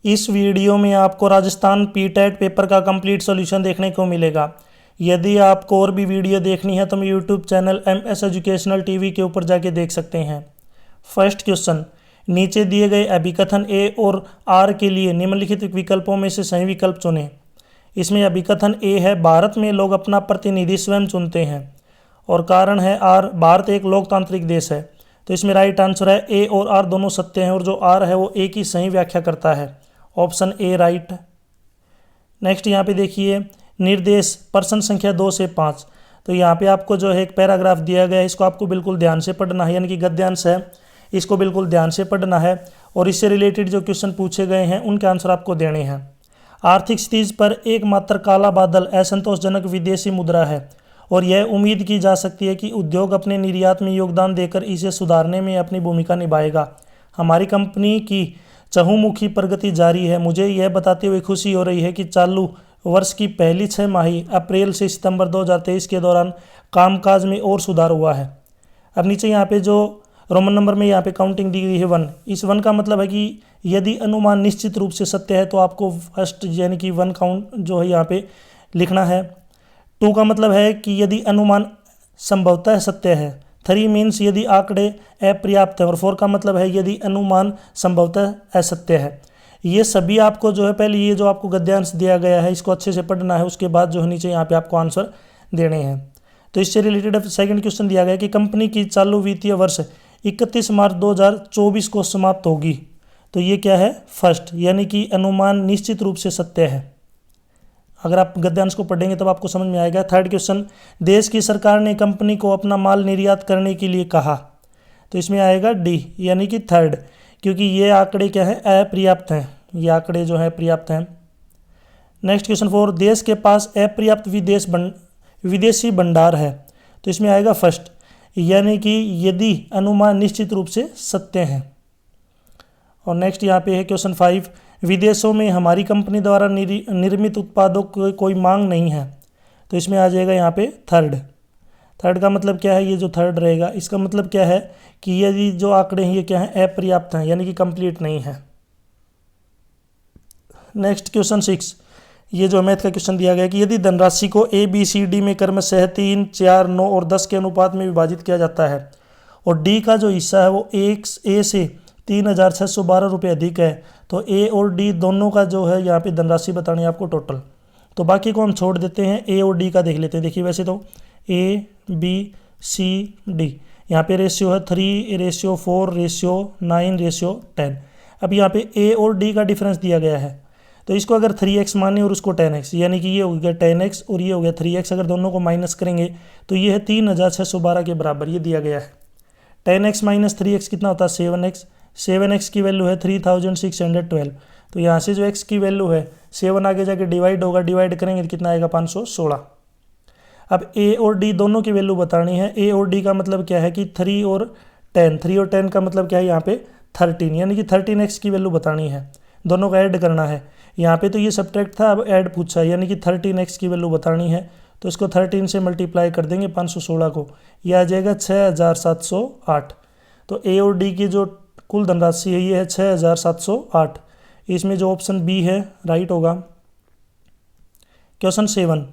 इस वीडियो में आपको राजस्थान पीटेट पेपर का कंप्लीट सॉल्यूशन देखने को मिलेगा। यदि आपको और भी वीडियो देखनी है तो मैं YouTube channel MS educational TV के ऊपर जाके देख सकते हैं। फर्स्ट क्वेश्चन, नीचे दिए गए अभिकथन ए और आर के लिए निम्नलिखित विकल्पों में से सही विकल्प चुनें। इसमें अभिकथन ए है भारत में लोग अपना प्रतिनिधि स्वयं चुनते हैं, और कारण है आर भारत एक लोकतांत्रिक देश है। तो इसमें राइट आंसर है ए और आर दोनों सत्य हैं, और जो आर है वो ए की सही व्याख्या करता है। Option A right. नेक्स्ट यहाँ पे देखिए, निर्देश प्रश्न संख्या 2 से 5। तो यहाँ पे आपको जो है एक पैराग्राफ दिया गया है, इसको आपको बिल्कुल ध्यान से पढ़ना है, यानी कि गद्यांश है, इसको बिल्कुल ध्यान से पढ़ना है और इससे रिलेटेड जो क्वेश्चन पूछे गए हैं उनके आंसर आपको देने हैं। आर्थिक स्थिति पर एकमात्र काला बादल असंतोषजनक विदेशी मुद्रा है, और यह उम्मीद की जा सकती है कि उद्योग अपने निर्यात में योगदान देकर इसे सुधारने में अपनी भूमिका निभाएगा। हमारी कंपनी की चहुमुखी प्रगति जारी है। मुझे यह बताते हुए खुशी हो रही है कि चालू वर्ष की पहली 6 माही अप्रैल से सितंबर 2023 के दौरान कामकाज में और सुधार हुआ है। अब नीचे यहाँ पे जो रोमन नंबर में यहाँ पे काउंटिंग दी गई है 1, इस 1 का मतलब है कि यदि अनुमान निश्चित रूप से सत्य है तो आपको फर्स्ट यानी कि 1 काउंट जो है यहाँ पे लिखना है। 2 का मतलब है कि यदि अनुमान संभवतः सत्य है। 3 मीन्स यदि आंकड़े अपर्याप्त है, और 4 का मतलब है यदि अनुमान संभवतः असत्य है। ये सभी आपको जो है पहले ये जो आपको गद्यांश दिया गया है इसको अच्छे से पढ़ना है, उसके बाद जो है नीचे यहाँ पे आपको आंसर देने हैं। तो इससे रिलेटेड सेकंड क्वेश्चन दिया गया है कि कंपनी की चालू वित्तीय वर्ष 31 मार्च 2024 को समाप्त होगी। तो ये क्या है? फर्स्ट, यानी कि अनुमान निश्चित रूप से सत्य है। अगर आप गद्यांश को पढ़ेंगे तब आपको समझ में आएगा। थर्ड क्वेश्चन, देश की सरकार ने कंपनी को अपना माल निर्यात करने के लिए कहा। तो इसमें आएगा डी, यानी कि थर्ड, क्योंकि ये आंकड़े क्या है? अपर्याप्त हैं। ये आंकड़े जो है पर्याप्त हैं। नेक्स्ट क्वेश्चन 4, देश के पास अपर्याप्त विदेशी भंडार है। तो इसमें आएगा फर्स्ट, यानी कि यदि अनुमान निश्चित रूप से सत्य है। और नेक्स्ट यहाँ पे है क्वेश्चन 5, विदेशों में हमारी कंपनी द्वारा निर्मित उत्पादों की कोई मांग नहीं है। तो इसमें आ जाएगा यहाँ पे थर्ड। थर्ड का मतलब क्या है? ये जो थर्ड रहेगा इसका मतलब क्या है कि यदि जो आंकड़े हैं ये क्या है? अपर्याप्त हैं, यानी कि कंप्लीट नहीं है। नेक्स्ट क्वेश्चन 6, ये जो मैथ का क्वेश्चन दिया गया है कि यदि धनराशि को ABCD में क्रमशः 3, 4, 9 और 10 के अनुपात में विभाजित किया जाता है, और डी का जो हिस्सा है वो A से 3,612 रुपये अधिक है, तो ए और डी दोनों का जो है यहाँ पे धनराशि बतानी है आपको टोटल। तो बाकी को हम छोड़ देते हैं, ए और डी का देख लेते हैं। देखिए वैसे तो ABCD यहाँ पे रेशियो है 3, रेशियो 4, रेशियो 9, रेशियो 10। अब यहाँ पे ए और डी का डिफरेंस दिया गया है, तो इसको अगर 3x माने और उसको 10x, यानी कि ये हो गया 10x और ये हो गया 3x, अगर दोनों को माइनस करेंगे तो ये है 3,612 के बराबर ये दिया गया है। 10x माइनस 3x कितना होता है? 7x। 7x की वैल्यू है 3,612। तो यहाँ से जो x की वैल्यू है 7 आगे जाके डिवाइड होगा, डिवाइड करेंगे तो कितना आएगा? 516। अब a और d दोनों की वैल्यू बतानी है। a और d का मतलब क्या है कि 3 और 10 का मतलब क्या है? यहाँ पे 13, यानी कि 13x की वैल्यू बतानी है, दोनों का ऐड करना है। यहाँ पे तो ये सब्ट्रैक्ट था, अब ऐड पूछा है, यानी कि 13x की वैल्यू बतानी है। तो इसको 13 से मल्टीप्लाई कर देंगे 516 को, यह आ जाएगा 6,708। तो a और d की जो कुल धनराशि है ये है 6,708। इसमें जो ऑप्शन बी है राइट होगा। क्वेश्चन 7,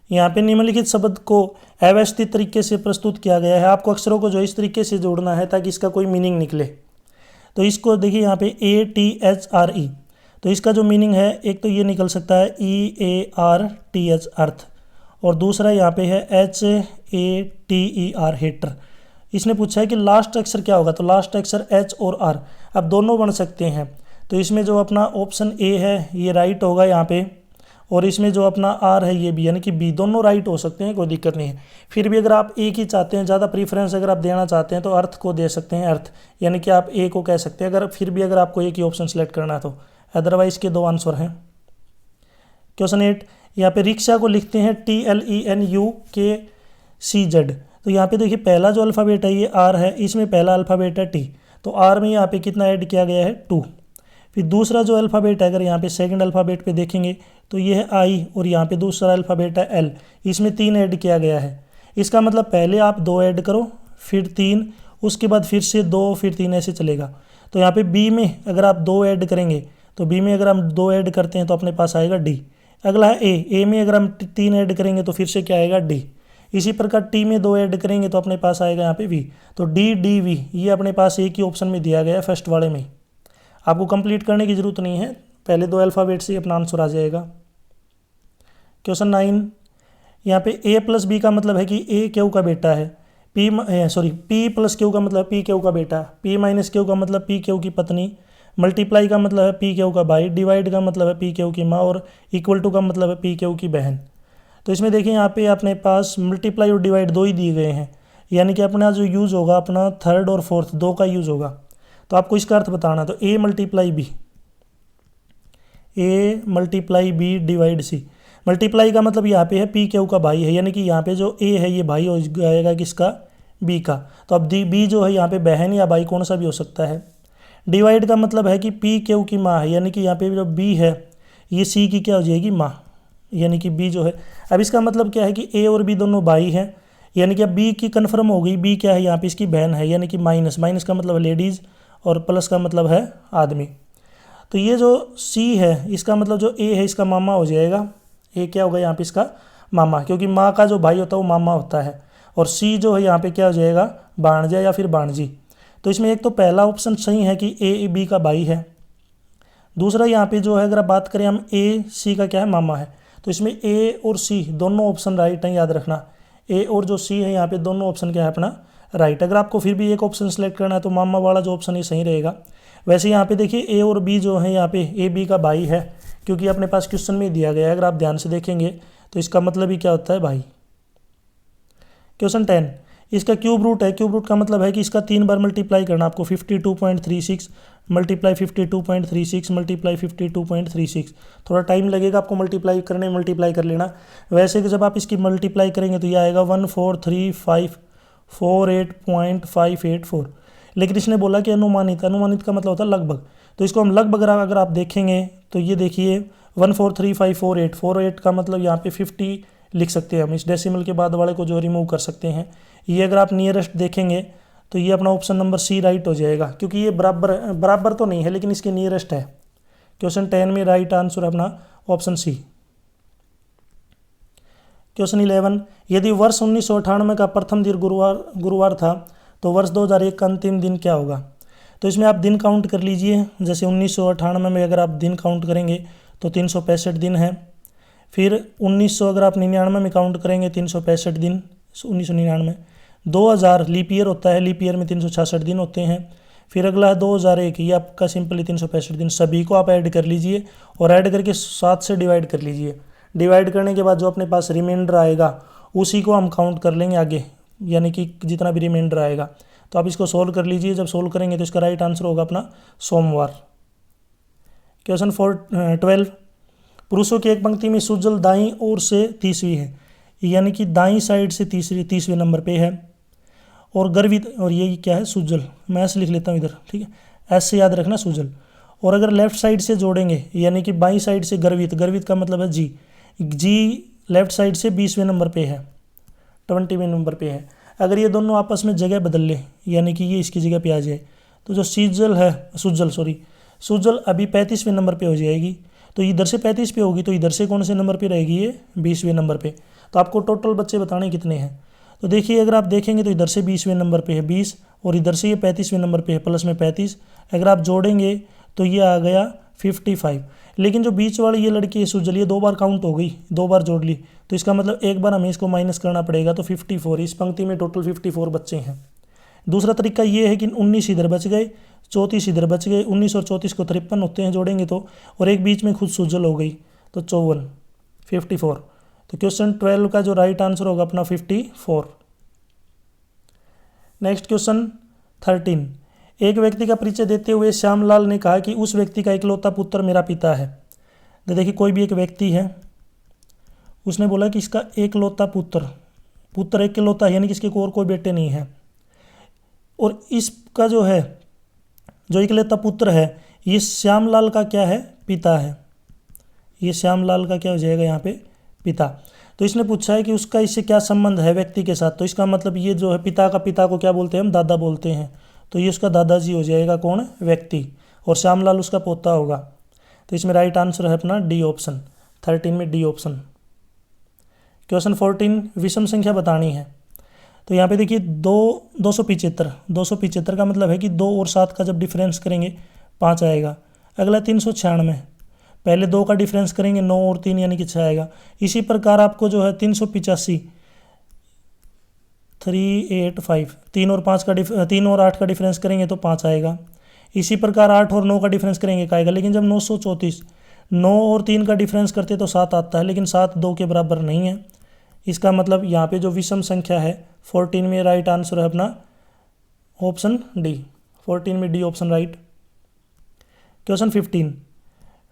यहाँ पे निम्नलिखित शब्द को अव्यवस्थित तरीके से प्रस्तुत किया गया है। आपको अक्षरों को जो इस तरीके से जोड़ना है ताकि इसका कोई मीनिंग निकले। तो इसको देखिए यहाँ पे ATHRE, तो इसका जो मीनिंग है एक तो ये निकल सकता है EARTH अर्थ, और दूसरा यहाँ पे है HATER हेटर। इसने पूछा है कि लास्ट अक्षर क्या होगा, तो लास्ट अक्षर H और R। अब दोनों बन सकते हैं, तो इसमें जो अपना ऑप्शन A है ये राइट होगा यहाँ पे, और इसमें जो अपना R है ये B, यानी कि B, दोनों राइट हो सकते हैं, कोई दिक्कत नहीं है। फिर भी अगर आप एक ही चाहते हैं, ज़्यादा प्रीफरेंस अगर आप देना चाहते हैं तो अर्थ को दे सकते हैं, अर्थ, यानी कि आप A को कह सकते हैं अगर फिर भी अगर आपको एक ही ऑप्शन सेलेक्ट करना है तो, अदरवाइज के 2 आंसर हैं। क्वेश्चन 8, यहाँ पे रिक्शा को लिखते हैं TLENUKCZ। तो यहाँ पे देखिए पहला जो अल्फ़ाबेट है ये R है, इसमें पहला अल्फ़ाबेट है T, तो R में यहाँ पे कितना ऐड किया गया है? 2। फिर दूसरा जो अल्फ़ाबेट है, अगर यहाँ पे सेकंड अल्फ़ाबेट पे देखेंगे तो ये है I, और यहाँ पे दूसरा अल्फ़ाबेट है L, इसमें 3 ऐड किया गया है। इसका मतलब पहले आप 2 ऐड करो, फिर 3, उसके बाद फिर से 2, फिर 3, ऐसे चलेगा। तो यहाँ पे B में अगर आप 2 ऐड करेंगे तो बी में अगर हम 2 ऐड करते हैं तो अपने पास आएगा डी। अगला है ए में अगर हम 3 ऐड करेंगे तो फिर से क्या आएगा डी। इसी प्रकार टी में 2 ऐड करेंगे तो अपने पास आएगा यहाँ पे वी। तो डी डी वी ये अपने पास एक ही ऑप्शन में दिया गया है, फर्स्ट वाले में। आपको कंप्लीट करने की जरूरत नहीं है, पहले 2 अल्फ़ाबेट से अपना आंसर आ जाएगा। क्वेश्चन 9, यहाँ पे ए प्लस बी का मतलब है कि ए क्यू का बेटा है, पी प्लस क्यू का मतलब पी क्यू का बेटा, पी माइनस क्यू का मतलब पी क्यू की पत्नी, मल्टीप्लाई का मतलब है पी क्यू का भाई, डिवाइड का मतलब है पी क्यू की माँ, और इक्वल टू का मतलब है पी क्यू की बहन। तो इसमें देखिए यहाँ पे अपने पास मल्टीप्लाई और डिवाइड 2 ही दिए गए हैं, यानी कि अपना जो यूज़ होगा अपना थर्ड और फोर्थ 2 का यूज़ होगा। तो आपको इसका अर्थ बताना, तो A multiply B divide C. Multiply का मतलब यहाँ पे है पी क्यू का भाई है, यानी कि यहाँ पे जो ए है ये भाई हो जाएगा किसका, बी का। तो अब बी जो है यहाँ पे बहन या भाई कौन सा भी हो सकता है। डिवाइड का मतलब है कि पी क्यू की माँ है, यानी कि यहाँ पे जो बी है ये सी की क्या हो जाएगी, माँ, यानी कि बी जो है। अब इसका मतलब क्या है कि ए और बी दोनों भाई हैं, यानी कि अब बी की कन्फर्म हो गई, बी क्या है यहाँ पे इसकी बहन है, यानी कि माइनस का मतलब है लेडीज़ और प्लस का मतलब है आदमी। तो ये जो सी है इसका मतलब जो ए है इसका मामा हो जाएगा, ए क्या होगा यहाँ पे इसका मामा, क्योंकि माँ का जो भाई होता है वो मामा होता है, और सी जो है यहाँ पे क्या हो जाएगा, भाणजा या फिर भाणजी। तो इसमें एक तो पहला ऑप्शन सही है कि ए बी का भाई है। दूसरा यहाँ पे जो है अगर आप बात करें हम ए सी का क्या है, मामा है। तो इसमें ए और सी दोनों ऑप्शन राइट हैं, याद रखना। ए और जो सी है यहाँ पे दोनों ऑप्शन क्या है अपना राइट। अगर आपको फिर भी एक ऑप्शन सेलेक्ट करना है तो मामा वाला जो ऑप्शन है सही रहेगा। वैसे यहाँ पे देखिए ए और बी जो है यहाँ पे ए बी का भाई है, क्योंकि अपने पास क्वेश्चन में दिया गया है, अगर आप ध्यान से देखेंगे तो इसका मतलब ही क्या होता है, भाई। क्वेश्चन 10, इसका क्यूब रूट है। क्यूब रूट का मतलब है कि इसका 3 बार मल्टीप्लाई करना आपको, 52.36 मल्टीप्लाई 52.36 मल्टीप्लाई 52.36। थोड़ा टाइम लगेगा आपको मल्टीप्लाई करने में, मल्टीप्लाई कर लेना। वैसे कि जब आप इसकी मल्टीप्लाई करेंगे तो ये आएगा 143548584, लेकिन इसने बोला कि अनुमानित। अनुमानित का मतलब होता है लगभग, तो इसको हम लगभग अगर आप देखेंगे तो ये देखिए 1435484 का मतलब यहाँ पे 50 लिख सकते हैं हम। इस डेसिमल के बाद वाले को जो रिमूव कर सकते हैं। ये अगर आप नियरेस्ट देखेंगे तो ये अपना ऑप्शन नंबर सी राइट हो जाएगा, क्योंकि ये बराबर तो नहीं है लेकिन इसके नियरेस्ट है। क्वेश्चन 10 में राइट आंसर अपना ऑप्शन सी। क्वेश्चन 11, यदि वर्ष 1998 का प्रथम दिन गुरुवार था तो वर्ष 2001 का अंतिम दिन क्या होगा। तो इसमें आप दिन काउंट कर लीजिए। जैसे 1998 में अगर आप दिन काउंट करेंगे तो 365 दिन है। फिर 1900 अगर आप 99 में काउंट करेंगे 365 दिन 1999। 2000 लीप ईयर होता है, लीप ईयर में 366 दिन होते हैं। फिर अगला है 2001, ये आपका सिंपली 365 दिन। सभी को आप ऐड कर लीजिए और ऐड करके 7 से डिवाइड कर लीजिए। डिवाइड करने के बाद जो अपने पास रिमाइंडर आएगा उसी को हम काउंट कर लेंगे आगे, यानी कि जितना भी रिमाइंडर आएगा। तो आप इसको सोल्व कर लीजिए। जब सोल्व करेंगे तो इसका राइट आंसर होगा अपना सोमवार। क्वेश्चन 12, पुरुषों की एक पंक्ति में सुजल दाईं ओर से 30वीं है, यानी कि दाईं साइड से 30वें नंबर पे है, और गर्वित, और ये क्या है, सुजल। मैं ऐसे लिख लेता हूँ इधर, ठीक है, ऐसे याद रखना सुजल। और अगर लेफ्ट साइड से जोड़ेंगे यानी कि बाईं साइड से गर्वित, गर्वित का मतलब है जी लेफ्ट साइड से 20वें नंबर पे है, 20वें नंबर पे है। अगर ये दोनों आपस में जगह बदल ले, यानी कि ये इसकी जगह पे आ जाए, तो जो सुजल अभी 35वें नंबर पे हो जाएगी। तो इधर से 35 पे होगी, तो इधर से कौन से नंबर पे रहेगी, ये 20वें नंबर पे। तो आपको टोटल बच्चे बताने कितने हैं। तो देखिए अगर आप देखेंगे तो इधर से 20वें नंबर पे है 20, और इधर से ये 35वें नंबर पे है प्लस में 35। अगर आप जोड़ेंगे तो ये आ गया 55। लेकिन जो बीच वाली ये लड़की है सुजल, ये 2 बार काउंट हो गई, 2 बार जोड़ ली, तो इसका मतलब एक बार हमें इसको माइनस करना पड़ेगा। तो 54, इस पंक्ति में टोटल 54 बच्चे हैं। दूसरा तरीका ये है कि 19 इधर बच गए, 34 इधर बच गए, 19 और 34 को 53 होते हैं जोड़ेंगे तो, और एक बीच में खुद सुजल हो गई तो 54। तो क्वेश्चन 12 का जो राइट आंसर होगा अपना 54। नेक्स्ट क्वेश्चन 13, एक व्यक्ति का परिचय देते हुए श्यामलाल ने कहा कि उस व्यक्ति का इकलौता पुत्र मेरा पिता है। तो देखिए कोई भी एक व्यक्ति है, उसने बोला कि इसका एकलौता पुत्र एकलौता है, यानी कि इसके और कोई बेटे नहीं है, और इसका जो है जो इकलौता पुत्र है ये श्यामलाल का क्या है, पिता है। ये श्यामलाल का क्या हो जाएगा यहाँ पे, पिता। तो इसने पूछा है कि उसका इससे क्या संबंध है व्यक्ति के साथ। तो इसका मतलब ये जो है पिता को क्या बोलते हैं हम, दादा बोलते हैं। तो ये उसका दादाजी हो जाएगा, कौन, व्यक्ति, और श्यामलाल उसका पोता होगा। तो इसमें राइट आंसर है अपना डी ऑप्शन, 13 में डी ऑप्शन। क्वेश्चन 14, विषम संख्या बतानी है। तो यहाँ पे देखिए 275 का मतलब है कि 2 और 7 का जब डिफरेंस करेंगे 5 आएगा। अगला 396, पहले 2 का डिफरेंस करेंगे 9 और 3 यानी कि 6 आएगा। इसी प्रकार आपको जो है 385, 385, 3 और 8 का डिफरेंस करेंगे तो 5 आएगा। इसी प्रकार 8 और 9 का डिफरेंस करेंगे क्या आएगा। लेकिन जब 934, 9 और 3 का डिफरेंस करते तो 7 आता है, लेकिन 7 2 के बराबर नहीं है। इसका मतलब यहाँ पे जो विषम संख्या है 14 में राइट आंसर है अपना ऑप्शन डी, 14 में डी ऑप्शन राइट। क्वेश्चन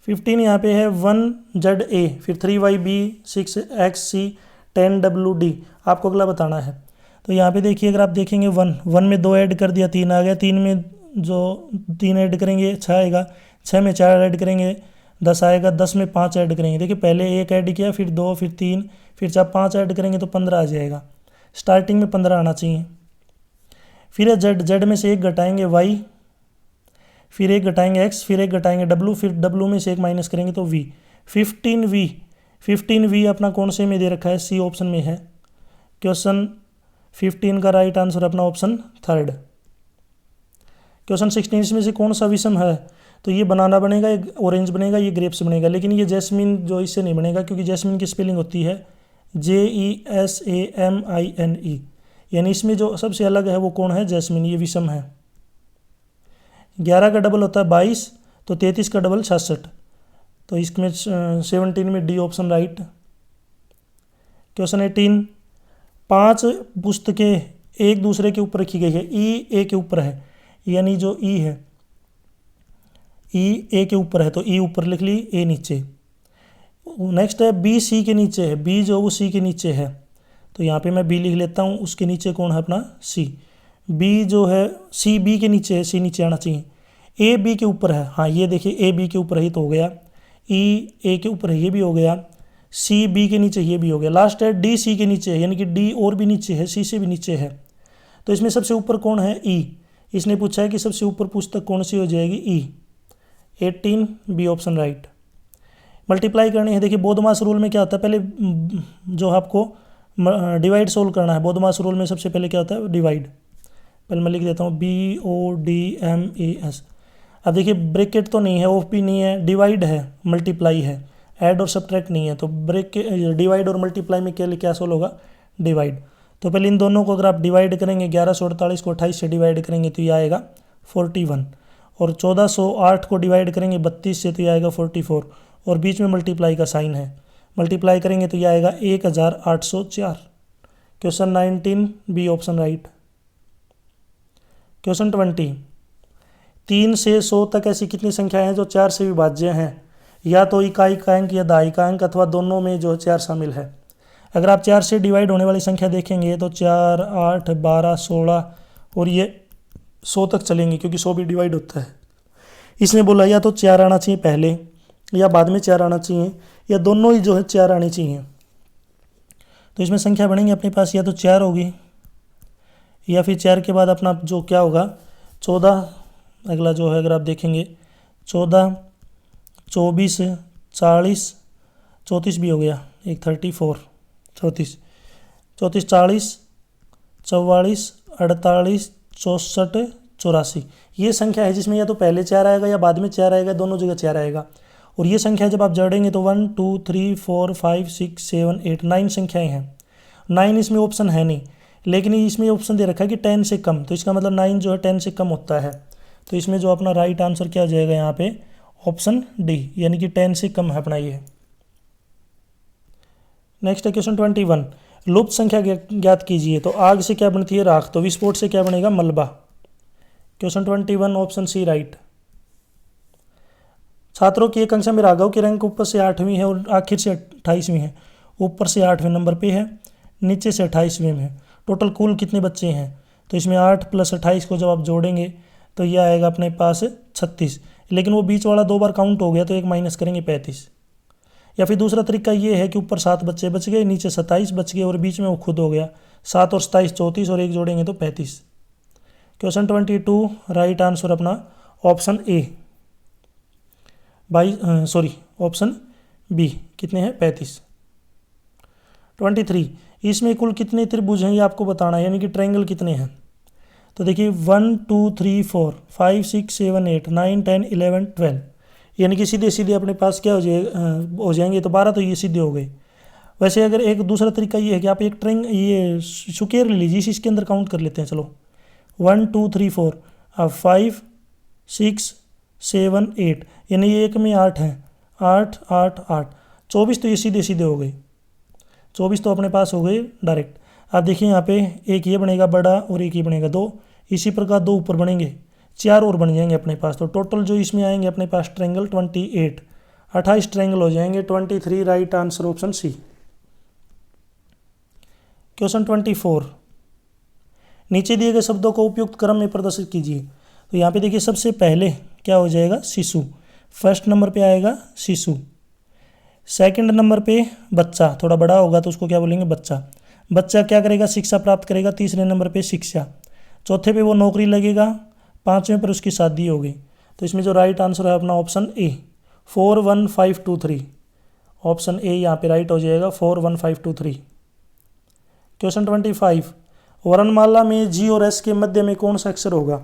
15 यहाँ पे है 1ZA, फिर 3YB, 6XC, 10WD। आपको अगला बताना है। तो यहाँ पे देखिए, अगर आप देखेंगे 1 में 2 ऐड कर दिया 3 आ गया, 3 में जो 3 ऐड करेंगे 6 आएगा, 6 में 4 ऐड करेंगे 10 आएगा, 10 में 5 ऐड करेंगे, देखिए पहले 1 ऐड किया, फिर 2, फिर 3, फिर 4, 5 ऐड करेंगे तो 15 आ जाएगा। स्टार्टिंग में 15 आना चाहिए। फिर है जेड में से 1 घटाएंगे वाई, फिर 1 घटाएंगे एक्स, फिर 1 घटाएंगे डब्लू, फिर डब्लू में से 1 माइनस करेंगे तो वी। 15V अपना कौन से में दे रखा है, सी ऑप्शन में है। क्वेश्चन 15 का राइट आंसर अपना ऑप्शन थर्ड। क्वेश्चन 16, इसमें से कौन सा विषम है। तो ये बनाना बनेगा, ये ऑरेंज बनेगा, ये ग्रेप्स बनेगा, लेकिन ये जैस्मिन जो इससे नहीं बनेगा, क्योंकि जैस्मिन की स्पेलिंग होती है JESAMINE, यानी इसमें जो सबसे अलग है वो कौन है, जैस्मिन, ये विषम है। 11 का डबल होता है 22, तो 33 का डबल 66, तो इसमें 17 में डी ऑप्शन राइट। क्वेश्चन 18, 5 पुस्तकें एक दूसरे के ऊपर रखी गई है, ई ए के ऊपर है, यानी जो ई है, ई ए के ऊपर है तो ई ऊपर लिख ली, ए नीचे। नेक्स्ट है बी सी के नीचे है, बी जो वो सी के नीचे है, तो यहाँ पे मैं बी लिख लेता हूँ, उसके नीचे कौन है अपना सी। बी जो है सी बी के नीचे है, सी नीचे आना चाहिए। ए बी के ऊपर है, हाँ ये देखिए ए बी के ऊपर ही तो हो गया। ई ए के ऊपर है, ये भी हो गया। सी बी के नीचे, ये भी हो गया। लास्ट है डी सी के नीचे है, यानी कि डी और भी नीचे है, सी से भी नीचे है, तो इसमें सबसे ऊपर कौन है, ई। इसने पूछा है कि सबसे ऊपर पुस्तक कौन सी हो जाएगी, ई। 18 बी ऑप्शन राइट। मल्टीप्लाई करनी है, देखिए बोधमास रूल में क्या होता है, पहले जो आपको डिवाइड सोल्व करना है। बोधमास रूल में सबसे पहले क्या होता है, डिवाइड। पहले मैं लिख देता हूँ BODMAS। अब देखिए ब्रैकेट तो नहीं है, ऑफ भी नहीं है, डिवाइड है, मल्टीप्लाई है, ऐड और सब्ट्रैक्ट नहीं है, तो डिवाइड और मल्टीप्लाई में क्या सोल्व होगा, डिवाइड। तो पहले इन दोनों को अगर आप डिवाइड करेंगे, 1148 को 28 से डिवाइड करेंगे तो ये आएगा 41, और 1408 को डिवाइड करेंगे 32 से तो ये आएगा 44, और बीच में मल्टीप्लाई का साइन है, मल्टीप्लाई करेंगे तो ये आएगा 1804। Question 19 B option right. Question 20, 3 से 100 तक ऐसी कितनी संख्याएं हैं जो 4 से विभाज्य हैं, या तो इकाई का अंक या दहाई का अंक, अथवा दोनों में जो 4 शामिल है। अगर आप 4 से डिवाइड होने वाली संख्या देखेंगे तो 4, 8, 12, 16 और ये 100 तक चलेंगे, क्योंकि 100 भी डिवाइड होता है। इसमें बोला या तो 4 आना चाहिए पहले या बाद में 4 आना चाहिए, या दोनों ही जो है 4 आनी चाहिए। तो इसमें संख्या बनेंगे अपने पास, या तो 4 होगी, या फिर 4 के बाद अपना जो क्या होगा 14। अगला जो है अगर आप देखेंगे 14, 24, 40, 34 भी हो गया, एक 34, 34, 40, 44, 48, 64, 84। ये संख्या है जिसमें या तो पहले 4 आएगा या बाद में 4 आएगा, दोनों जगह 4 आएगा। और ये संख्या जब आप जोड़ेंगे तो 1 2 3 4 5 6 7 8 9 संख्याएं हैं। 9 इसमें ऑप्शन है नहीं, लेकिन इसमें ऑप्शन दे रखा है कि 10 से कम, तो इसका मतलब 9 जो है 10 से कम होता है। तो इसमें जो अपना राइट आंसर क्या हो जाएगा यहाँ पे, ऑप्शन डी, यानी कि 10 से कम है अपना ये। नेक्स्ट है क्वेश्चन 21, लुप्त संख्या ज्ञात कीजिए। तो आग से क्या बनती है, राख, तो विस्फोट से क्या बनेगा, मलबा। Question 21 option C right. छात्रों की एक कक्षा में राघव की रैंक ऊपर से 8वीं है और आखिर से 28वीं है। ऊपर से 8वें नंबर पे है, नीचे से 28वें में है। टोटल कुल कितने बच्चे हैं, तो इसमें 8 + 28 को जब आप जोड़ेंगे तो यह आएगा अपने पास 36, लेकिन वो बीच वाला 2 बार काउंट हो गया तो एक माइनस करेंगे 35। या फिर दूसरा तरीका ये है कि ऊपर 7 बच्चे बच गए, नीचे 27 बच गए और बीच में वो खुद हो गया। 7 और 27 34 और एक जोड़ेंगे तो 35। क्वेश्चन 22 राइट आंसर अपना ऑप्शन ए। ऑप्शन बी कितने हैं 35। 23 इसमें कुल कितने त्रिभुज हैं ये आपको बताना है, यानी कि ट्रायंगल कितने हैं। तो देखिए 1 2 3 4 5 6 7 8 9 10 11 12, यानी कि सीधे सीधे अपने पास क्या हो जाएंगे, तो 12 तो ये सीधे हो गए। वैसे अगर एक दूसरा तरीका ये है कि आप एक ये स्क्वायर ले लीजिए, इसके अंदर काउंट कर लेते हैं। चलो 1 2 3 4 अब 5 6 7 8, यानी ये एक में 8 है, 8 8 8 24, तो ये सीधे सीधे हो गए। 24 तो अपने पास हो गए डायरेक्ट। अब देखिए यहाँ पे एक ये बनेगा बड़ा और एक ये बनेगा 2, इसी प्रकार 2 ऊपर बनेंगे, 4 और बन जाएंगे अपने पास। तो टोटल जो इसमें आएंगे अपने पास ट्रायंगल 28, 28 ट्रायंगल हो जाएंगे। 23 right answer option C. Question 24 नीचे दिए गए शब्दों को उपयुक्त क्रम में प्रदर्शित कीजिए। तो यहाँ पे देखिए सबसे पहले क्या हो जाएगा शिशु, फर्स्ट नंबर पे आएगा शिशु। सेकंड नंबर पे बच्चा, थोड़ा बड़ा होगा तो उसको क्या बोलेंगे बच्चा। बच्चा क्या करेगा शिक्षा प्राप्त करेगा। तीसरे नंबर पे शिक्षा। चौथे पे वो नौकरी लगेगा। पांचवें पर उसकी शादी होगी। तो इसमें जो राइट आंसर है अपना ऑप्शन ए 4 1 5 2 3, ऑप्शन ए यहाँ पे राइट हो जाएगा 4 1 5 2 3। क्वेश्चन 25 वर्णमाला में जी और एस के मध्य में कौन सा अक्षर होगा।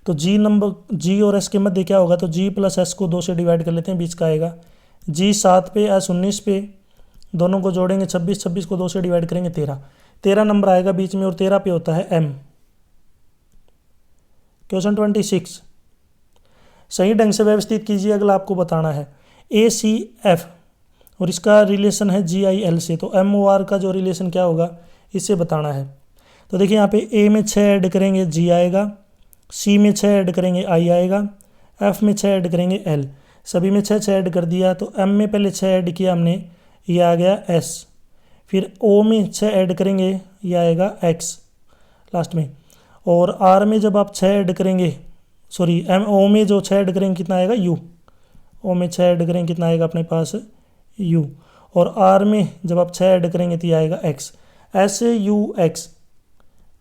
तो जी और एस के मध्य क्या होगा, तो जी प्लस एस को 2 से डिवाइड कर लेते हैं, बीच का आएगा जी 7 पे, एस 19 पे, दोनों को जोड़ेंगे 26, 26 को 2 से डिवाइड करेंगे 13, 13 नंबर आएगा बीच में और 13 पे होता है एम। क्वेश्चन 26 सही ढंग से व्यवस्थित कीजिए, अगला आपको बताना है। ए सी एफ और इसका रिलेशन है जी आई एल से, तो एम ओ आर का जो रिलेशन क्या होगा इससे बताना है। तो देखिए यहाँ पे ए में 6 ऐड करेंगे जी आएगा, सी में 6 ऐड करेंगे आई आएगा, एफ में 6 ऐड करेंगे एल, सभी में 6 6 ऐड कर दिया। तो एम में पहले 6 ऐड किया हमने, ये आ गया एस, फिर ओ में 6 ऐड करेंगे, ये आएगा एक्स लास्ट में, और आर में जब आप 6 ऐड करेंगे, एम ओ में जो 6 ऐड करेंगे कितना आएगा यू, ओ में 6 ऐड करेंगे कितना आएगा अपने पास यू, और आर में जब आप 6 ऐड करेंगे तो ये आएगा एक्स, एस यू एक्स।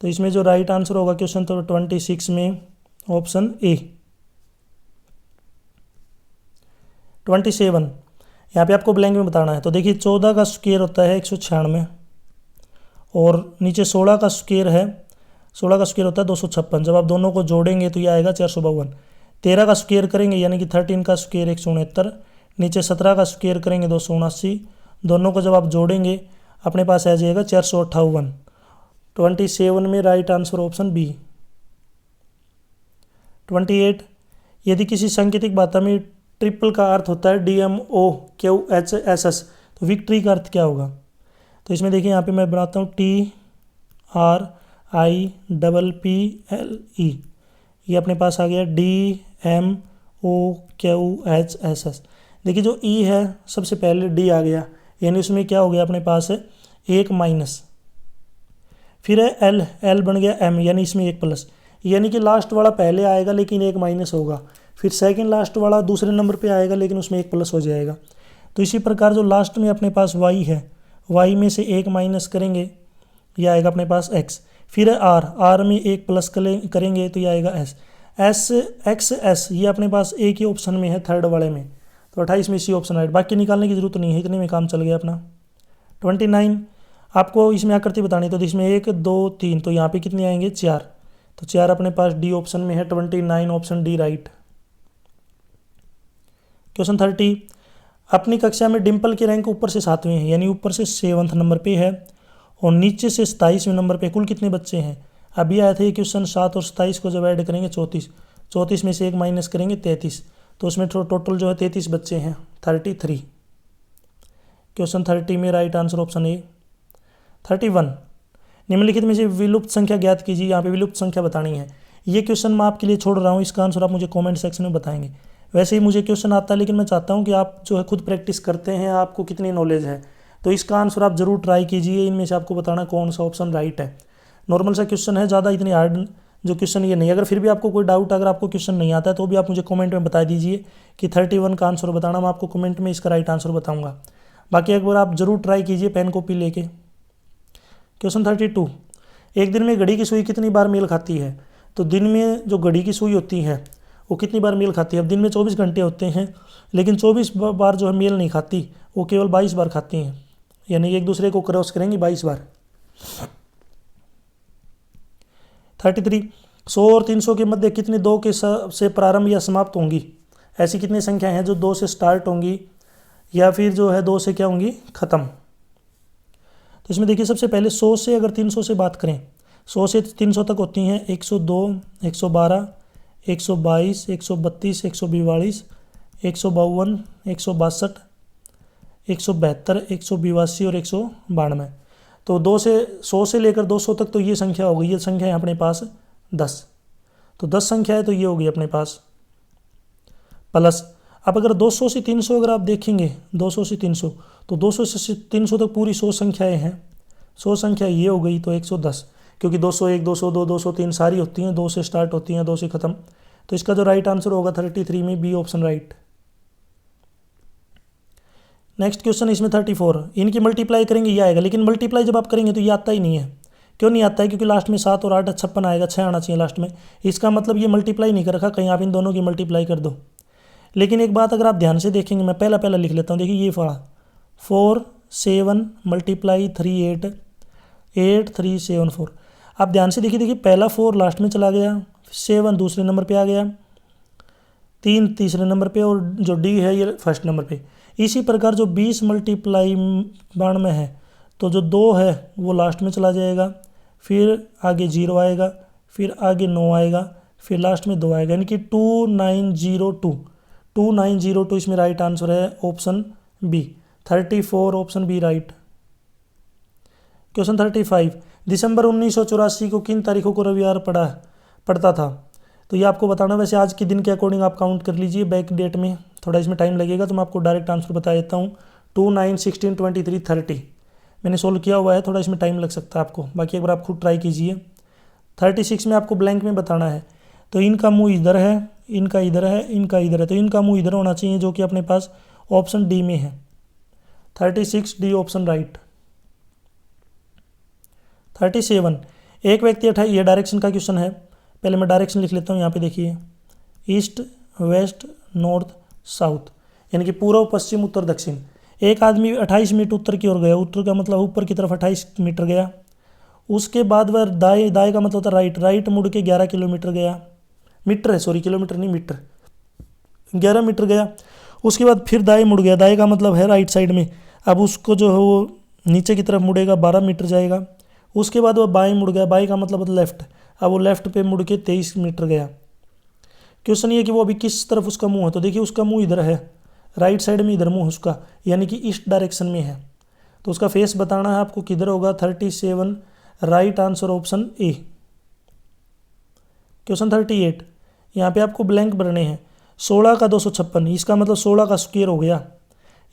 तो इसमें जो राइट आंसर होगा क्वेश्चन तो 26 में ऑप्शन ए। 27 यहाँ पे आपको ब्लैंक में बताना है। तो देखिए 14 का स्क्वायर होता है 196 और नीचे 16 का स्क्वायर है, 16 का स्क्वायर होता है 256, जब आप दोनों को जोड़ेंगे तो ये आएगा 452। 13 का स्क्वायर करेंगे यानी कि 13 का स्क्वायर 169, नीचे 17 का स्क्वायर करेंगे 279, दोनों को जब आप जोड़ेंगे अपने पास आ जाएगा 458। 27 में राइट आंसर ऑप्शन बी। 28 यदि किसी सांकेतिक भाषा में ट्रिपल का अर्थ होता है DMOQHSS, तो विक्ट्री का अर्थ क्या होगा। तो इसमें देखिए यहाँ पे मैं बनाता हूँ TRIPPLE, ये अपने पास आ गया DMOQHSS। देखिए जो E है सबसे पहले D आ गया, यानी उसमें क्या हो गया अपने पास है एक माइनस, फिर है L बन गया M, यानी इसमें एक प्लस, यानी कि लास्ट वाला पहले आएगा लेकिन एक माइनस होगा, फिर सेकंड लास्ट वाला दूसरे नंबर पे आएगा लेकिन उसमें एक प्लस हो जाएगा। तो इसी प्रकार जो लास्ट में अपने पास y है, y में से एक माइनस करेंगे ये आएगा अपने पास x, फिर है r में एक प्लस करेंगे तो ये आएगा s x s, ये अपने पास एक ही ऑप्शन में है थर्ड वाले में, तो 28 में इसी ऑप्शन राइट, बाकी निकालने की जरूरत नहीं है, इतने में काम चल गया अपना। 29 आपको इसमें आकृति बतानी, तो इसमें 1 2 3, तो यहाँ पे कितने आएंगे 4, तो 4 अपने पास डी ऑप्शन में है। 29 ऑप्शन डी राइट। क्वेश्चन 30 अपनी कक्षा में डिम्पल की रैंक ऊपर से 7वें है, यानी ऊपर से 7वें नंबर पे है और नीचे से 27वें नंबर पे। कुल कितने बच्चे हैं, अभी आया था ये क्वेश्चन। 7 और 27 को जब ऐड करेंगे 34, 34 में से एक माइनस करेंगे 33, तो उसमें टोटल जो है 33 बच्चे हैं 33। क्वेश्चन 30 में राइट आंसर ऑप्शन ए। 31 निम्नलिखित में से विलुप्त संख्या ज्ञात कीजिए, यहाँ पे विलुप्त संख्या बतानी है। ये क्वेश्चन मैं आपके लिए छोड़ रहा हूँ, इसका आंसर आप मुझे कमेंट सेक्शन में बताएंगे। वैसे ही मुझे क्वेश्चन आता है लेकिन मैं चाहता हूँ कि आप जो है खुद प्रैक्टिस करते हैं, आपको कितनी नॉलेज है, तो इसका आंसर आप जरूर ट्राई कीजिए। इनमें से आपको बताना कौन सा ऑप्शन राइट है। नॉर्मल सा क्वेश्चन है, ज़्यादा इतनी हार्ड जो क्वेश्चन ये नहीं। अगर फिर भी आपको कोई डाउट, अगर आपको क्वेश्चन नहीं आता है तो भी आप मुझे कमेंट में बता दीजिए कि 31 का आंसर बताना, मैं आपको कमेंट में इसका राइट आंसर बताऊँगा। बाकी एक बार आप जरूर ट्राई कीजिए पेन कॉपी लेके। क्वेश्चन 32 एक दिन में घड़ी की सुई कितनी बार मेल खाती है। तो दिन में जो घड़ी की सुई होती है वो कितनी बार मेल खाती है। अब दिन में 24 घंटे होते हैं, लेकिन 24 बार जो है मेल नहीं खाती, वो केवल 22 बार खाती हैं, यानी एक दूसरे को क्रॉस करेंगी 22 बार। 33, 100 और 300 के मध्य कितनी 2 के से प्रारंभ या समाप्त होंगी। ऐसी कितनी संख्याएं हैं जो 2 से स्टार्ट होंगी या फिर जो है 2 से क्या होंगी, ख़त्म। तो इसमें देखिए सबसे पहले 100 से अगर 300 से बात करें, 100 से 300 तक होती हैं 102, 112, 122, 132, 142, 152, 162, 172, 182 और 192। तो 2 से 100 से लेकर 200 तक तो ये संख्या हो गई, ये संख्या है अपने पास 10। तो 10 संख्या है तो ये होगी अपने पास प्लस। अब अगर 200 से 300 अगर आप देखेंगे, 200 से 300, तो 200 से 300 तक पूरी 100 संख्याएं हैं। 100 संख्या ये हो गई तो 110, क्योंकि 201, 202, 203 सारी होती हैं 2 से स्टार्ट होती हैं 2 से ख़त्म। तो इसका जो राइट आंसर होगा 33 में B option right. Next question इसमें 34, इनकी मल्टीप्लाई करेंगे ये आएगा, लेकिन मल्टीप्लाई जब आप करेंगे तो ये आता ही नहीं है। क्यों नहीं आता है? क्योंकि लास्ट में 7 और 8 56 आएगा, 6 आना चाहिए लास्ट में। इसका मतलब ये मल्टीप्लाई नहीं कर रखा, कहीं आप इन दोनों की मल्टीप्लाई कर दो। लेकिन एक बात अगर आप ध्यान से देखेंगे, मैं पहला लिख लेता हूँ, देखिए ये पढ़ा 4 7 मल्टीप्लाई 3 8 8 3 7 4। आप ध्यान से देखिए पहला 4 लास्ट में चला गया, 7 दूसरे नंबर पे आ गया, 3 तीसरे नंबर पे और जो डी है ये फर्स्ट नंबर पे। इसी प्रकार जो 20 मल्टीप्लाई 92 है तो जो 2 है वो लास्ट में चला जाएगा, फिर आगे 0 आएगा, फिर आगे 9 आएगा, फिर लास्ट में 2 आएगा, यानी कि 2902 इसमें राइट आंसर है option B 34, option B right. Question 35, दिसंबर 1984 को किन तारीखों को रविवार पड़ता था। तो ये आपको बताना, वैसे आज के दिन के अकॉर्डिंग आप काउंट कर लीजिए, बैक डेट में थोड़ा इसमें टाइम लगेगा तो मैं आपको डायरेक्ट आंसर बता देता हूँ। 2 9 16 23 30 मैंने सोल्व किया हुआ है, थोड़ा इसमें टाइम लग सकता है आपको, बाकी एक बार आप खुद ट्राई कीजिए। 36 में आपको ब्लैंक में बताना है, तो इनका मुँह इधर है, इनका इधर है, इनका इधर है, तो इनका मुँह इधर होना चाहिए जो कि अपने पास ऑप्शन डी में है। 36 डी ऑप्शन राइट। 37, एक व्यक्ति 28, ये डायरेक्शन का क्वेश्चन है, पहले मैं डायरेक्शन लिख लेता हूँ। यहाँ पे देखिए ईस्ट वेस्ट नॉर्थ साउथ, यानी कि पूर्व पश्चिम उत्तर दक्षिण। एक आदमी 28 मीटर उत्तर की ओर गया, उत्तर का मतलब ऊपर की तरफ 28 मीटर गया। उसके बाद वह दाएं का मतलब होता है राइट मुड़ के 11 किलोमीटर गया, मीटर है सॉरी, किलोमीटर नहीं मीटर, 11 मीटर गया। उसके बाद फिर दाएं मुड़ गया, दाएं का मतलब है राइट साइड में, अब उसको जो है वो नीचे की तरफ मुड़ेगा, 12 मीटर जाएगा। उसके बाद वह बाएं मुड़ गया, बाएं का मतलब लेफ्ट, अब वो लेफ्ट पे मुड़ के 23 मीटर गया। क्वेश्चन ये कि वो अभी किस तरफ उसका मुंह है, तो देखिए उसका मुंह इधर है, राइट साइड में इधर मुंह उसका, यानी कि ईस्ट डायरेक्शन में है, तो उसका फेस बताना है आपको किधर होगा। 37 right answer option A. Question 38, यहाँ पे आपको ब्लैंक भरने हैं। 16 का 256, इसका मतलब 16 का स्क्वायर हो गया,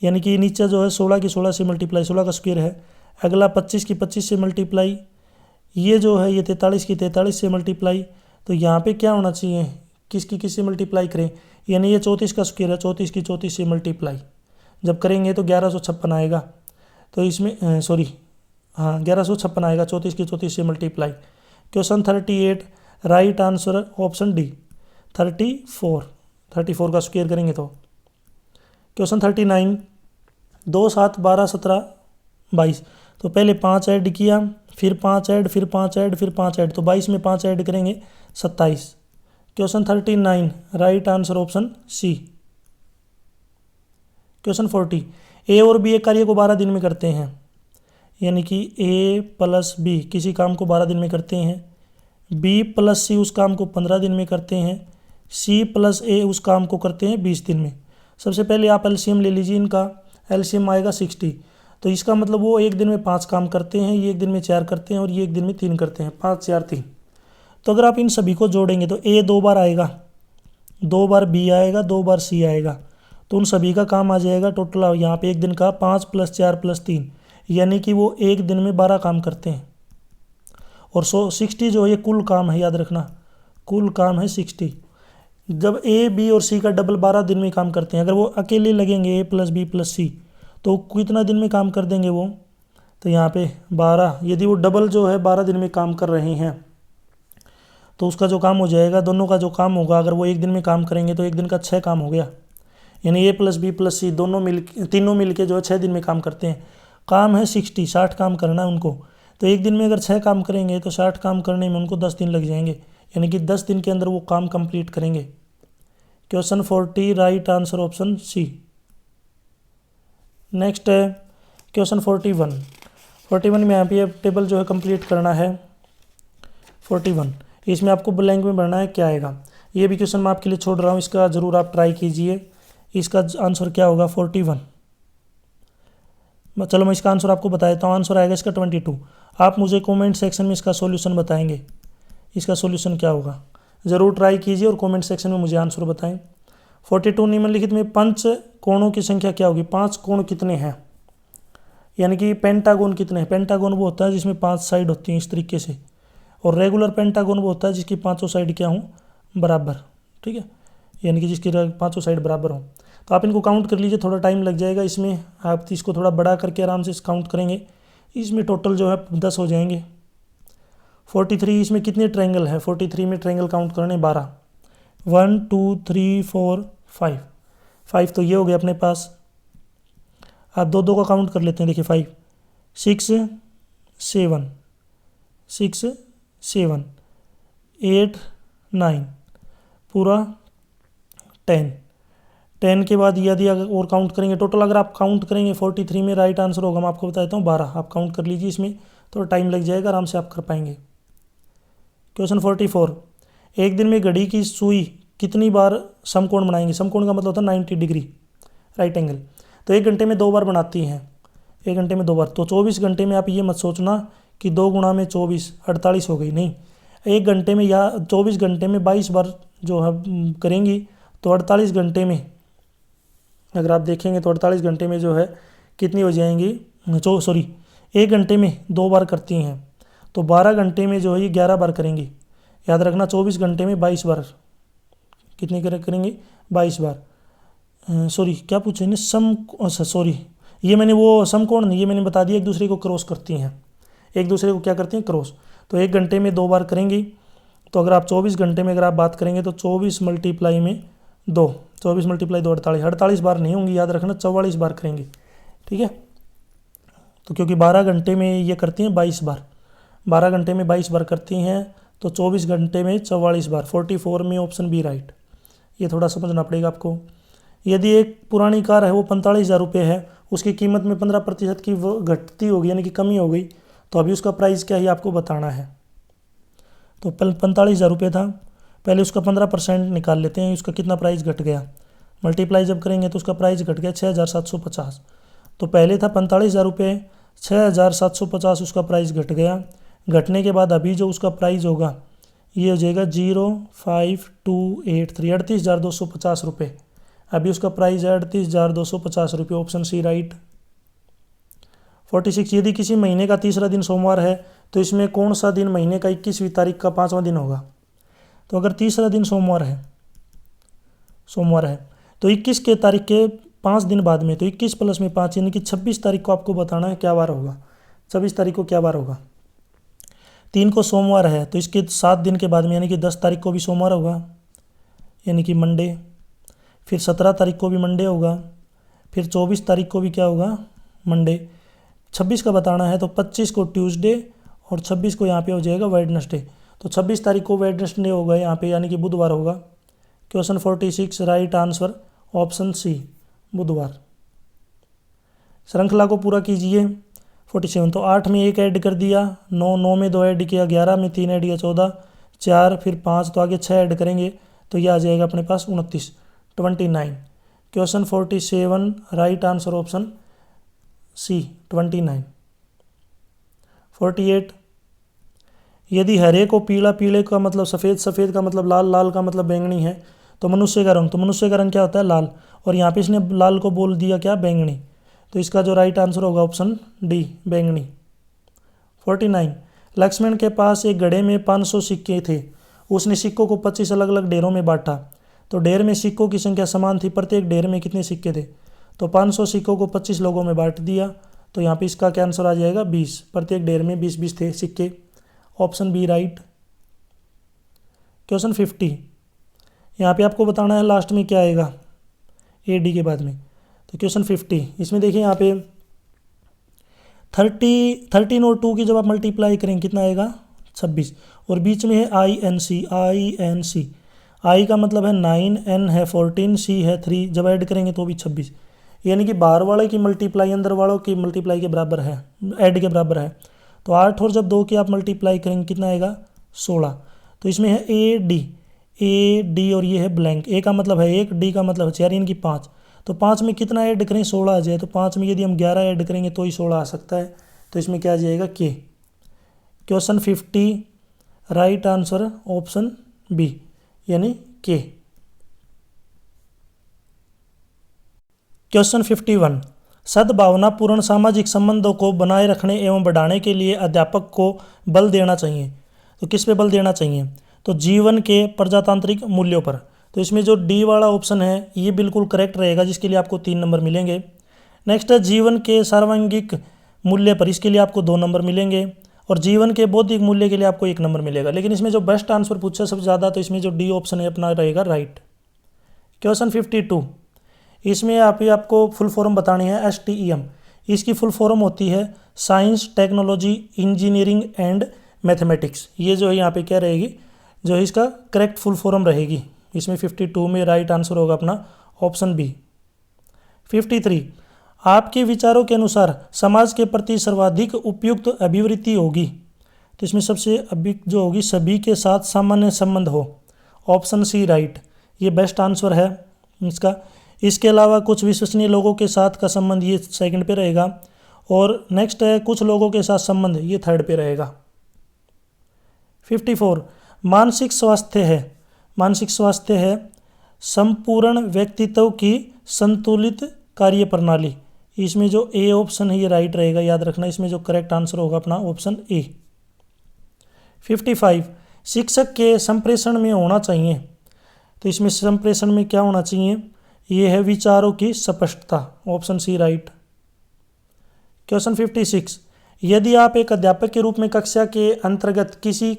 यानी कि नीचे जो है 16 की 16 से मल्टीप्लाई 16 का स्क्वायर है। अगला 25 की 25 से मल्टीप्लाई, ये जो है ये 43 की 43 से मल्टीप्लाई। तो यहाँ पे क्या होना चाहिए, किसकी किससे मल्टीप्लाई करें, यानी ये 34 का स्क्वायर है, 34 की 34 से मल्टीप्लाई जब करेंगे तो 1156 आएगा। तो इसमें सॉरी हाँ 1156 आएगा, 34 की 34 से multiply. Question 38 right answer option D 34 का स्क्वायर करेंगे तो। क्वेश्चन 39 2 7 12 17 22, तो पहले 5 ऐड किया, फिर 5 ऐड, फिर 5 ऐड, फिर 5 ऐड, तो 22 में 5 ऐड करेंगे 27। Question 39 right answer option C. Question 40, A और बी एक कार्य को 12 दिन में करते हैं, यानी कि ए प्लस बी किसी काम को 12 दिन में करते हैं, बी प्लस सी उस काम को 15 दिन में करते हैं, सी प्लस ए उस काम को करते हैं 20 दिन में। सबसे पहले आप एलसीएम ले लीजिए, इनका एलसीएम आएगा 60, तो इसका मतलब वो एक दिन में 5 काम करते हैं, ये एक दिन में 4 करते हैं और ये एक दिन में 3 करते हैं, 5 4 3। तो अगर आप इन सभी को जोड़ेंगे तो ए 2 बार आएगा, 2 बार बी आएगा, 2 बार सी आएगा, तो उन सभी का काम आ जाएगा टोटल यहाँ पे एक दिन का 5 + 4 + 3, यानी कि वो एक दिन में 12 काम करते हैं। और 60 जो ये कुल काम है, याद रखना कुल काम है 60। जब ए बी और सी का डबल 12 दिन में काम करते हैं, अगर वो अकेले लगेंगे ए प्लस बी प्लस सी तो कितना दिन में काम कर देंगे वो, तो यहाँ पे 12, यदि वो डबल जो है 12 दिन में काम कर रहे हैं तो उसका जो काम हो जाएगा, दोनों का जो काम होगा, अगर वो एक दिन में काम करेंगे तो एक दिन का 6 काम हो गया। यानी A+B+C तीनों मिल के जो है 6 दिन में काम करते हैं। काम है 60 काम करना है उनको। तो एक दिन में अगर 6 काम करेंगे तो 60 काम करने में उनको 10 दिन लग जाएंगे, यानी कि 10 दिन के अंदर वो काम कंप्लीट करेंगे। Question 40 right answer option C. Next है क्वेश्चन 41 में यहाँ पे टेबल जो है कंप्लीट करना है। 41 इसमें आपको ब्लैंक में भरना है, क्या आएगा। ये भी क्वेश्चन मैं आपके लिए छोड़ रहा हूँ, इसका ज़रूर आप ट्राई कीजिए। इसका आंसर क्या होगा 41। चलो मैं इसका आंसर आपको बता देता हूँ। आंसर आएगा इसका 22। आप मुझे कमेंट सेक्शन में इसका सॉल्यूशन बताएंगे, इसका सॉल्यूशन क्या होगा। ज़रूर ट्राई कीजिए और कमेंट सेक्शन में मुझे आंसर बताएं। 42 निम्नलिखित में पंच कोणों की संख्या क्या होगी। 5 कोण कितने हैं, यानी कि पेंटागोन कितने हैं। पेंटागोन वो होता है जिसमें 5 साइड होती हैं इस तरीके से, और रेगुलर पेंटागोन वो होता है जिसकी 5 साइड क्या हों, बराबर। ठीक है, यानी कि जिसकी 5 साइड बराबर हों। तो आप इनको काउंट कर लीजिए, थोड़ा टाइम लग जाएगा इसमें। आप इसको थोड़ा बड़ा करके आराम से काउंट करेंगे, इसमें टोटल जो है 10 हो जाएंगे। 43 इसमें कितने ट्रायंगल है। 43 में ट्रायंगल काउंट करने 12। 1 2 3 4 5 तो ये हो गया अपने पास। आप दो दो का काउंट कर लेते हैं, देखिए 5 6 7 6 7 8 9 पूरा 10 के बाद यदि अगर और काउंट करेंगे टोटल, अगर आप काउंट करेंगे 43 में राइट आंसर होगा, मैं आपको बता देता हूँ 12। आप काउंट कर लीजिए, इसमें थोड़ा टाइम लग जाएगा, आराम से आप कर पाएंगे। क्वेश्चन 44 एक दिन में घड़ी की सुई कितनी बार समकोण बनाएंगे। समकोण का मतलब होता है 90 डिग्री राइट एंगल। तो 1 घंटे में 2 बार बनाती हैं, 1 घंटे में 2 बार। तो 24 घंटे में आप ये मत सोचना कि 2 गुणा में 24 48 हो गई, नहीं। 1 घंटे में या 24 घंटे में 22 बार जो है करेंगी, तो 48 घंटे में अगर आप देखेंगे तो 48 घंटे में जो है कितनी हो जाएंगी, 1 घंटे में 2 बार करती हैं, तो 12 घंटे में जो है ये 11 बार करेंगी। याद रखना 24 घंटे में 22 बार कितनी करेंगे, 22 बार। सॉरी क्या पूछे ने सॉरी ये मैंने वो समकोण नहीं, ये मैंने बता दिया एक दूसरे को क्रॉस करती हैं, एक दूसरे को क्या करती हैं, क्रॉस। तो 1 घंटे में 2 बार करेंगी। तो अगर आप 24 घंटे में अगर आप बात करेंगे तो 24 मल्टीप्लाई में 2, 24 मल्टीप्लाई 2 48 बार नहीं होंगी, याद रखना 44 बार करेंगे। ठीक है, तो क्योंकि 12 घंटे में ये करती हैं 22 बार, 12 घंटे में 22 बार करती हैं, तो 24 घंटे में 44 बार। 44 में ऑप्शन बी राइट। ये थोड़ा समझना पड़ेगा आपको। यदि एक पुरानी कार है वो 45,000 रुपये है, उसकी कीमत में 15% की वो घटती होगी, यानी कि कमी हो गई, तो अभी उसका प्राइस क्या है आपको बताना है। तो 45,000 रुपये था, पहले उसका 15% निकाल लेते हैं, उसका कितना प्राइस घट गया। मल्टीप्लाई जब करेंगे तो उसका प्राइस घट गया 6,750। तो पहले था 45,000 रुपये, 6,750 उसका प्राइस घट गया। घटने के बाद अभी जो उसका प्राइस होगा ये हो जाएगा 05283 38,250 रुपये। अभी उसका प्राइस है 38,250 रुपये। Option C right. 46 यदि किसी महीने का तीसरा दिन सोमवार है तो इसमें कौन सा दिन महीने का 21वीं तारीख का 5वां दिन होगा। तो अगर तीसरा दिन सोमवार है तो 21 के तारीख के 5 दिन बाद में, तो 21 प्लस में 5 यानी कि 26 तारीख को आपको बताना है क्या बार होगा। 26 तारीख को क्या बार होगा। 3 को सोमवार है तो इसके 7 दिन के बाद में यानी कि 10 तारीख को भी सोमवार होगा, यानी कि मंडे। फिर 17 तारीख को भी मंडे होगा, फिर 24 तारीख को भी क्या होगा, मंडे। 26 का बताना है तो 25 को ट्यूसडे और 26 को यहाँ पे हो जाएगा वेडनेसडे। तो 26 तारीख को वेडनेसडे होगा यहाँ पे, यानी कि बुधवार होगा। Question 46 right answer option C बुधवार। श्रृंखला को पूरा कीजिए। 47 तो 8 में 1 ऐड कर दिया, 9 में 2 ऐड किया, 11 में 3 ऐड किया 14, 4 फिर 5 तो आगे 6 ऐड करेंगे तो ये आ जाएगा अपने पास 29 29। Question 47 right answer option C 29। 48 यदि हरे को पीला, पीले का मतलब सफ़ेद, सफ़ेद का मतलब लाल, लाल का मतलब बैंगनी है, तो मनुष्य का रंग, तो मनुष्य का रंग क्या होता है, लाल। और यहाँ पे इसने लाल को बोल दिया क्या, बैंगनी। तो इसका जो राइट आंसर होगा ऑप्शन डी बैंगनी। 49 लक्ष्मण के पास एक घड़े में 500 सिक्के थे, उसने सिक्कों को 25 अलग अलग ढेरों में बांटा, तो ढेर में सिक्कों की संख्या समान थी, प्रत्येक ढेर में कितने सिक्के थे। तो 500 सिक्कों को 25 लोगों में बांट दिया, तो यहाँ पे इसका क्या आंसर आ जाएगा 20, प्रत्येक ढेर में 20-20 थे सिक्के। Option B right. क्वेश्चन 50, यहाँ पे आपको बताना है लास्ट में क्या आएगा ए डी के बाद में। तो क्वेश्चन 50, इसमें देखिए यहाँ पे 13 और 2 की जब आप मल्टीप्लाई करेंगे कितना आएगा 26, और बीच में है आई एन सी। आई का मतलब है 9, एन है 14, सी है 3, जब ऐड करेंगे तो भी 26, यानी कि बाहर वाले की मल्टीप्लाई अंदर वालों की मल्टीप्लाई के बराबर है, ऐड के बराबर है। तो 8 और जब 2 की आप मल्टीप्लाई करेंगे कितना आएगा 16। तो इसमें है ए डी और ये है ब्लैंक। ए का मतलब है 1, डी का मतलब है 4, यानी कि 5। तो 5 में कितना ऐड करें 16 आ जाए, तो 5 में यदि हम 11 ऐड करेंगे तो ही 16 आ सकता है। तो इसमें क्या आ जाएगा K. Question 50 right answer option B यानी के। क्वेश्चन 51 सद्भावनापूर्ण सामाजिक संबंधों को बनाए रखने एवं बढ़ाने के लिए अध्यापक को बल देना चाहिए। तो किस पे बल देना चाहिए, तो जीवन के प्रजातांत्रिक मूल्यों पर। तो इसमें जो डी वाला ऑप्शन है ये बिल्कुल करेक्ट रहेगा, जिसके लिए आपको 3 नंबर मिलेंगे। नेक्स्ट है जीवन के सर्वांगीण मूल्य पर, इसके लिए आपको 2 नंबर मिलेंगे। और जीवन के बौद्धिक मूल्य के लिए आपको 1 नंबर मिलेगा। लेकिन इसमें जो बेस्ट आंसर पूछा सबसे ज़्यादा, तो इसमें जो डी ऑप्शन है अपना रहेगा राइट। क्वेश्चन 52, इसमें आपको फुल फॉर्म बतानी है STEM। इसकी फुल फॉर्म होती है science, technology, engineering and mathematics. ये जो है यहाँ पे क्या रहेगी, जो है इसका करेक्ट फुल फॉर्म रहेगी। इसमें 52 में राइट आंसर होगा अपना ऑप्शन बी। 53 आपके विचारों के अनुसार समाज के प्रति सर्वाधिक उपयुक्त अभिवृत्ति होगी। तो इसमें सबसे अधिक जो होगी सभी के साथ सामान्य संबंध हो, ऑप्शन सी राइट, ये बेस्ट आंसर है इसका। इसके अलावा कुछ विश्वसनीय लोगों के साथ का संबंध, ये सेकंड पे रहेगा। और नेक्स्ट है कुछ लोगों के साथ संबंध, ये थर्ड पे रहेगा। 54 मानसिक स्वास्थ्य है संपूर्ण व्यक्तित्व की संतुलित कार्य प्रणाली। इसमें जो ए ऑप्शन है ये राइट रहेगा, याद रखना। इसमें जो करेक्ट आंसर होगा अपना ऑप्शन ए। 55 शिक्षक के संप्रेषण में होना चाहिए। तो इसमें संप्रेषण में क्या होना चाहिए, ये है विचारों की स्पष्टता, ऑप्शन सी राइट। क्वेश्चन 56 यदि आप एक अध्यापक के रूप में कक्षा के अंतर्गत किसी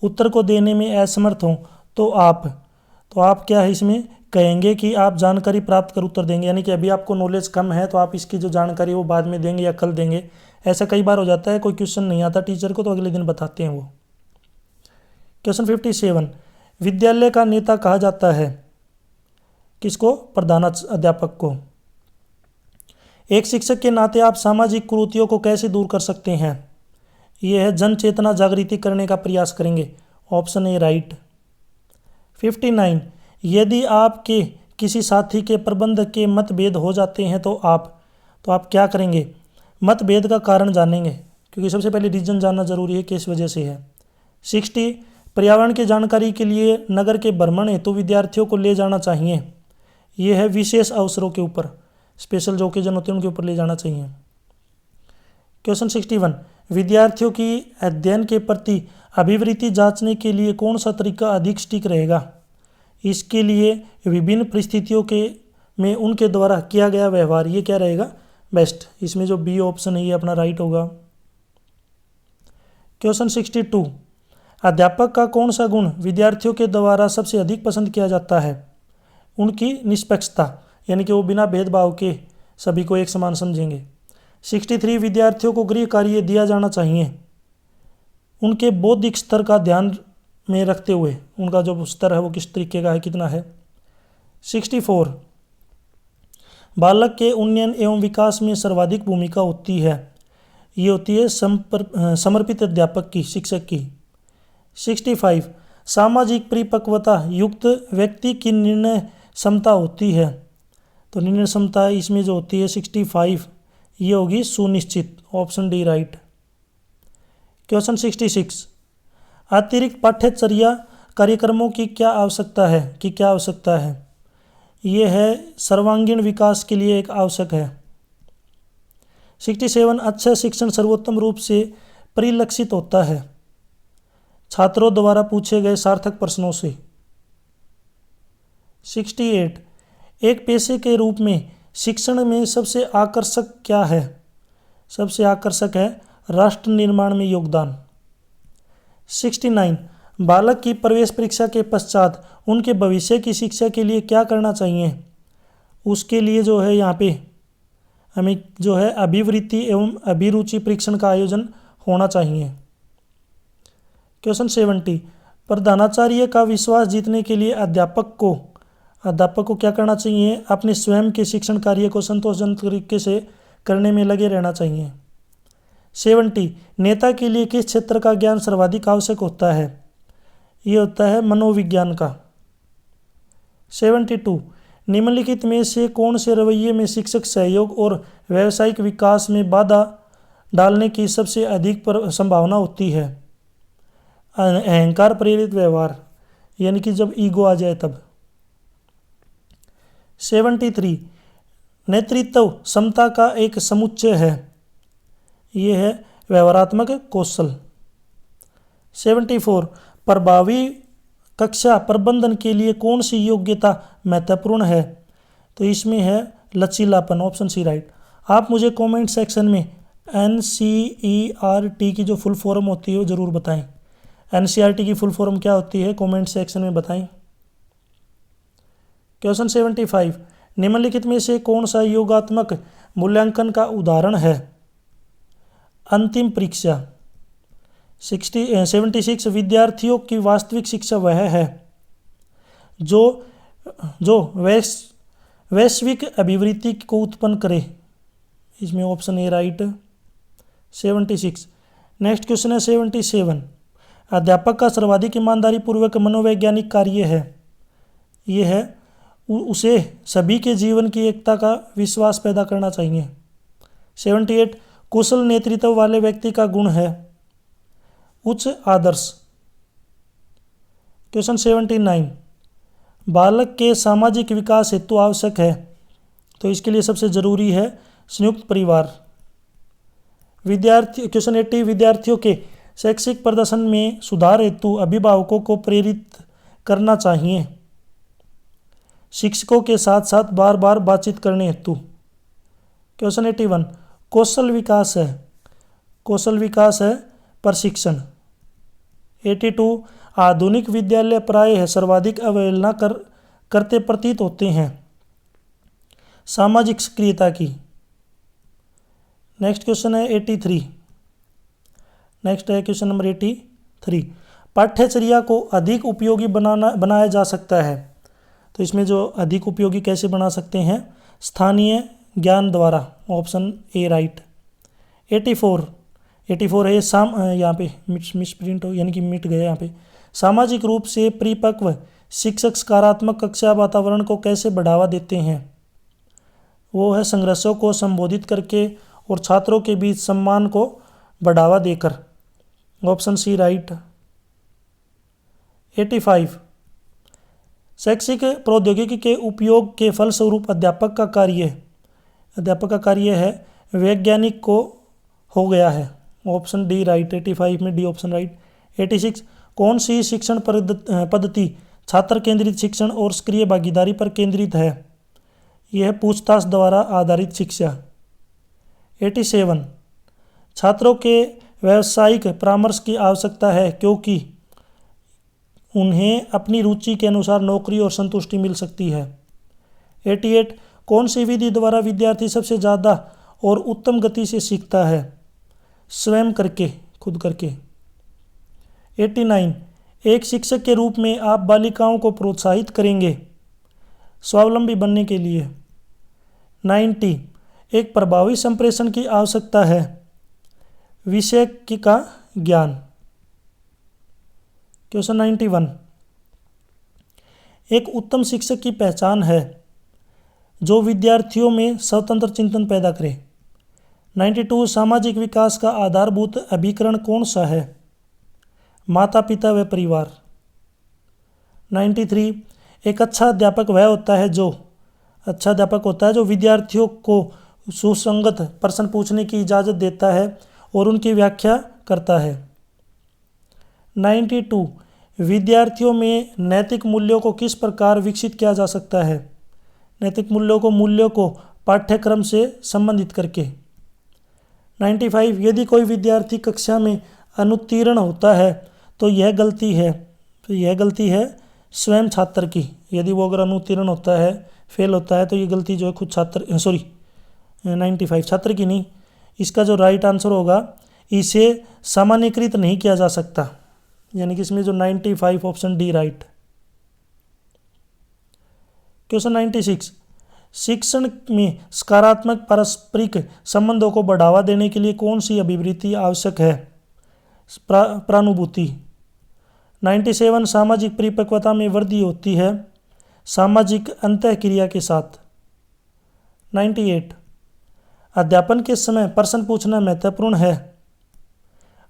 उत्तर को देने में असमर्थ हों तो आप क्या है इसमें कहेंगे कि आप जानकारी प्राप्त कर उत्तर देंगे, यानी कि अभी आपको नॉलेज कम है तो आप इसकी जो जानकारी वो बाद में देंगे या कल देंगे। ऐसा कई बार हो जाता है, कोई क्वेश्चन नहीं आता टीचर को तो अगले दिन बताते हैं वो। क्वेश्चन 57 विद्यालय का नेता कहा जाता है किसको, प्रधानाध्यापक को। एक शिक्षक के नाते आप सामाजिक कुरीतियों को कैसे दूर कर सकते हैं, यह है जन चेतना जागृति करने का प्रयास करेंगे, ऑप्शन ए राइट। 59 यदि आपके किसी साथी के प्रबंध के मतभेद हो जाते हैं तो आप क्या करेंगे, मतभेद का कारण जानेंगे, क्योंकि सबसे पहले रीजन जानना जरूरी है किस वजह से है। 60 पर्यावरण की जानकारी के लिए नगर के भ्रमण हेतु विद्यार्थियों को ले जाना चाहिए, यह है विशेष अवसरों के ऊपर, स्पेशल जो ओकेजन होते हैं उनके ऊपर ले जाना चाहिए। क्वेश्चन 61 विद्यार्थियों की अध्ययन के प्रति अभिवृत्ति जांचने के लिए कौन सा तरीका अधिक सटीक रहेगा, इसके लिए विभिन्न परिस्थितियों में उनके द्वारा किया गया व्यवहार, ये क्या रहेगा बेस्ट। इसमें जो बी ऑप्शन है ये अपना राइट होगा। क्वेश्चन 62 अध्यापक का कौन सा गुण विद्यार्थियों के द्वारा सबसे अधिक पसंद किया जाता है, उनकी निष्पक्षता, यानी कि वो बिना भेदभाव के सभी को एक समान समझेंगे। 63 विद्यार्थियों को गृह कार्य दिया जाना चाहिए, उनके बौद्धिक स्तर का ध्यान में रखते हुए, उनका जो स्तर है वो किस तरीके का है, कितना है। 64 बालक के उन्नयन एवं विकास में सर्वाधिक भूमिका होती है, ये होती है समर्पित अध्यापक की, शिक्षक की। 65 सामाजिक परिपक्वता युक्त व्यक्ति की निर्णय क्षमता होती है, तो निर्णय क्षमता इसमें जो होती है 65 ये होगी सुनिश्चित, ऑप्शन डी राइट। क्वेश्चन 66 अतिरिक्त पाठ्यचर्या कार्यक्रमों की क्या आवश्यकता है, ये है सर्वांगीण विकास के लिए एक आवश्यक है। 67 अच्छा शिक्षण सर्वोत्तम रूप से परिलक्षित होता है छात्रों द्वारा पूछे गए सार्थक प्रश्नों से। 68 एक पेशे के रूप में शिक्षण में सबसे आकर्षक क्या है, सबसे आकर्षक है राष्ट्र निर्माण में योगदान। 69 बालक की प्रवेश परीक्षा के पश्चात उनके भविष्य की शिक्षा के लिए क्या करना चाहिए, उसके लिए जो है यहाँ पे हमें जो है अभिवृत्ति एवं अभिरुचि परीक्षण का आयोजन होना चाहिए। क्वेश्चन 70, प्रधानाचार्य का विश्वास जीतने के लिए अध्यापक को क्या करना चाहिए, अपने स्वयं के शिक्षण कार्य को संतोषजनक तरीके से करने में लगे रहना चाहिए। 70, नेता के लिए किस क्षेत्र का ज्ञान सर्वाधिक आवश्यक होता है, ये होता है मनोविज्ञान का। 72, निम्नलिखित में से कौन से रवैये में शिक्षक सहयोग और व्यावसायिक विकास में बाधा डालने की सबसे अधिक संभावना होती है। अहंकार प्रेरित व्यवहार, यानी कि जब ईगो आ जाए तब। 73, नेतृत्व क्षमता का एक समुच्चय है, ये है व्यवहारात्मक कौशल। 74, प्रभावी कक्षा प्रबंधन के लिए कौन सी योग्यता महत्वपूर्ण है, तो इसमें है लचीलापन, ऑप्शन सी राइट। आप मुझे कमेंट सेक्शन में NCERT की जो फुल फॉर्म होती है वो ज़रूर बताएं। NCERT की फुल फॉर्म क्या होती है, कमेंट सेक्शन में बताएं। क्वेश्चन 75, निम्नलिखित में से कौन सा योगात्मक मूल्यांकन का उदाहरण है, अंतिम परीक्षा। 76, विद्यार्थियों की वास्तविक शिक्षा वह है जो वैश्विक अभिवृत्ति को उत्पन्न करे, इसमें option A right. 76, next question है 77, अध्यापक का सर्वाधिक ईमानदारी पूर्वक मनोवैज्ञानिक कार्य है, ये है उसे सभी के जीवन की एकता का विश्वास पैदा करना चाहिए। 78, कुशल नेतृत्व वाले व्यक्ति का गुण है उच्च आदर्श। क्वेश्चन 79, बालक के सामाजिक विकास हेतु आवश्यक है, तो इसके लिए सबसे जरूरी है संयुक्त परिवार। क्वेश्चन 80, विद्यार्थियों के शैक्षिक प्रदर्शन में सुधार हेतु अभिभावकों को प्रेरित करना चाहिए, शिक्षकों के साथ साथ बार बार बातचीत करने हेतु। क्वेश्चन 81, कौशल विकास है प्रशिक्षण। 82, आधुनिक विद्यालय प्रायः सर्वाधिक अवहेलना करते प्रतीत होते हैं, सामाजिक सक्रियता की। नेक्स्ट क्वेश्चन है 83, नेक्स्ट है क्वेश्चन नंबर 83, पाठ्यचर्या को अधिक उपयोगी बनाया जा सकता है, तो इसमें जो अधिक उपयोगी कैसे बना सकते हैं, स्थानीय ज्ञान द्वारा, ऑप्शन ए राइट। 84 है यहाँ पे मिस प्रिंट हो, यानी कि मिट गया यहाँ पे। सामाजिक रूप से परिपक्व शिक्षक सकारात्मक कक्षा वातावरण को कैसे बढ़ावा देते हैं, वो है संघर्षों को संबोधित करके और छात्रों के बीच सम्मान को बढ़ावा देकर, ऑप्शन सी राइट। 85, शैक्षिक प्रौद्योगिकी के उपयोग के फलस्वरूप अध्यापक का कार्य है वैज्ञानिक को हो गया है, ऑप्शन डी राइट। 85 में डी ऑप्शन राइट। 86, कौन सी शिक्षण पद्धति छात्र केंद्रित शिक्षण और सक्रिय भागीदारी पर केंद्रित है, यह है पूछताछ द्वारा आधारित शिक्षा। 87, छात्रों के व्यावसायिक परामर्श की आवश्यकता है क्योंकि उन्हें अपनी रुचि के अनुसार नौकरी और संतुष्टि मिल सकती है। 88, कौन सी विधि द्वारा विद्यार्थी सबसे ज़्यादा और उत्तम गति से सीखता है, स्वयं करके, खुद करके। 89, एक शिक्षक के रूप में आप बालिकाओं को प्रोत्साहित करेंगे स्वावलंबी बनने के लिए। 90, एक प्रभावी संप्रेषण की आवश्यकता है, विषय का ज्ञान। क्वेश्चन 91, एक उत्तम शिक्षक की पहचान है जो विद्यार्थियों में स्वतंत्र चिंतन पैदा करे। 92, सामाजिक विकास का आधारभूत अभिकरण कौन सा है, माता पिता व परिवार। 93, एक अच्छा अध्यापक होता है जो विद्यार्थियों को सुसंगत प्रश्न पूछने की इजाज़त देता है और उनकी व्याख्या करता है। 92, विद्यार्थियों में नैतिक मूल्यों को किस प्रकार विकसित किया जा सकता है, नैतिक मूल्यों को पाठ्यक्रम से संबंधित करके। 95, यदि कोई विद्यार्थी कक्षा में अनुत्तीर्ण होता है तो यह गलती है, तो यह गलती है स्वयं छात्र की। यदि वो अगर अनुत्तीर्ण होता है, फेल होता है, तो ये गलती जो है खुद छात्र 95 छात्र की नहीं। इसका जो राइट आंसर होगा, इसे सामान्यकृत नहीं किया जा सकता, यानी कि इसमें जो 95 ऑप्शन डी राइट। क्वेश्चन 96, शिक्षण में सकारात्मक पारस्परिक संबंधों को बढ़ावा देने के लिए कौन सी अभिवृत्ति आवश्यक है? प्रानुभूति। 97, सामाजिक परिपक्वता में वृद्धि होती है सामाजिक अंतःक्रिया के साथ। 98, अध्यापन के समय प्रश्न पूछना महत्वपूर्ण है।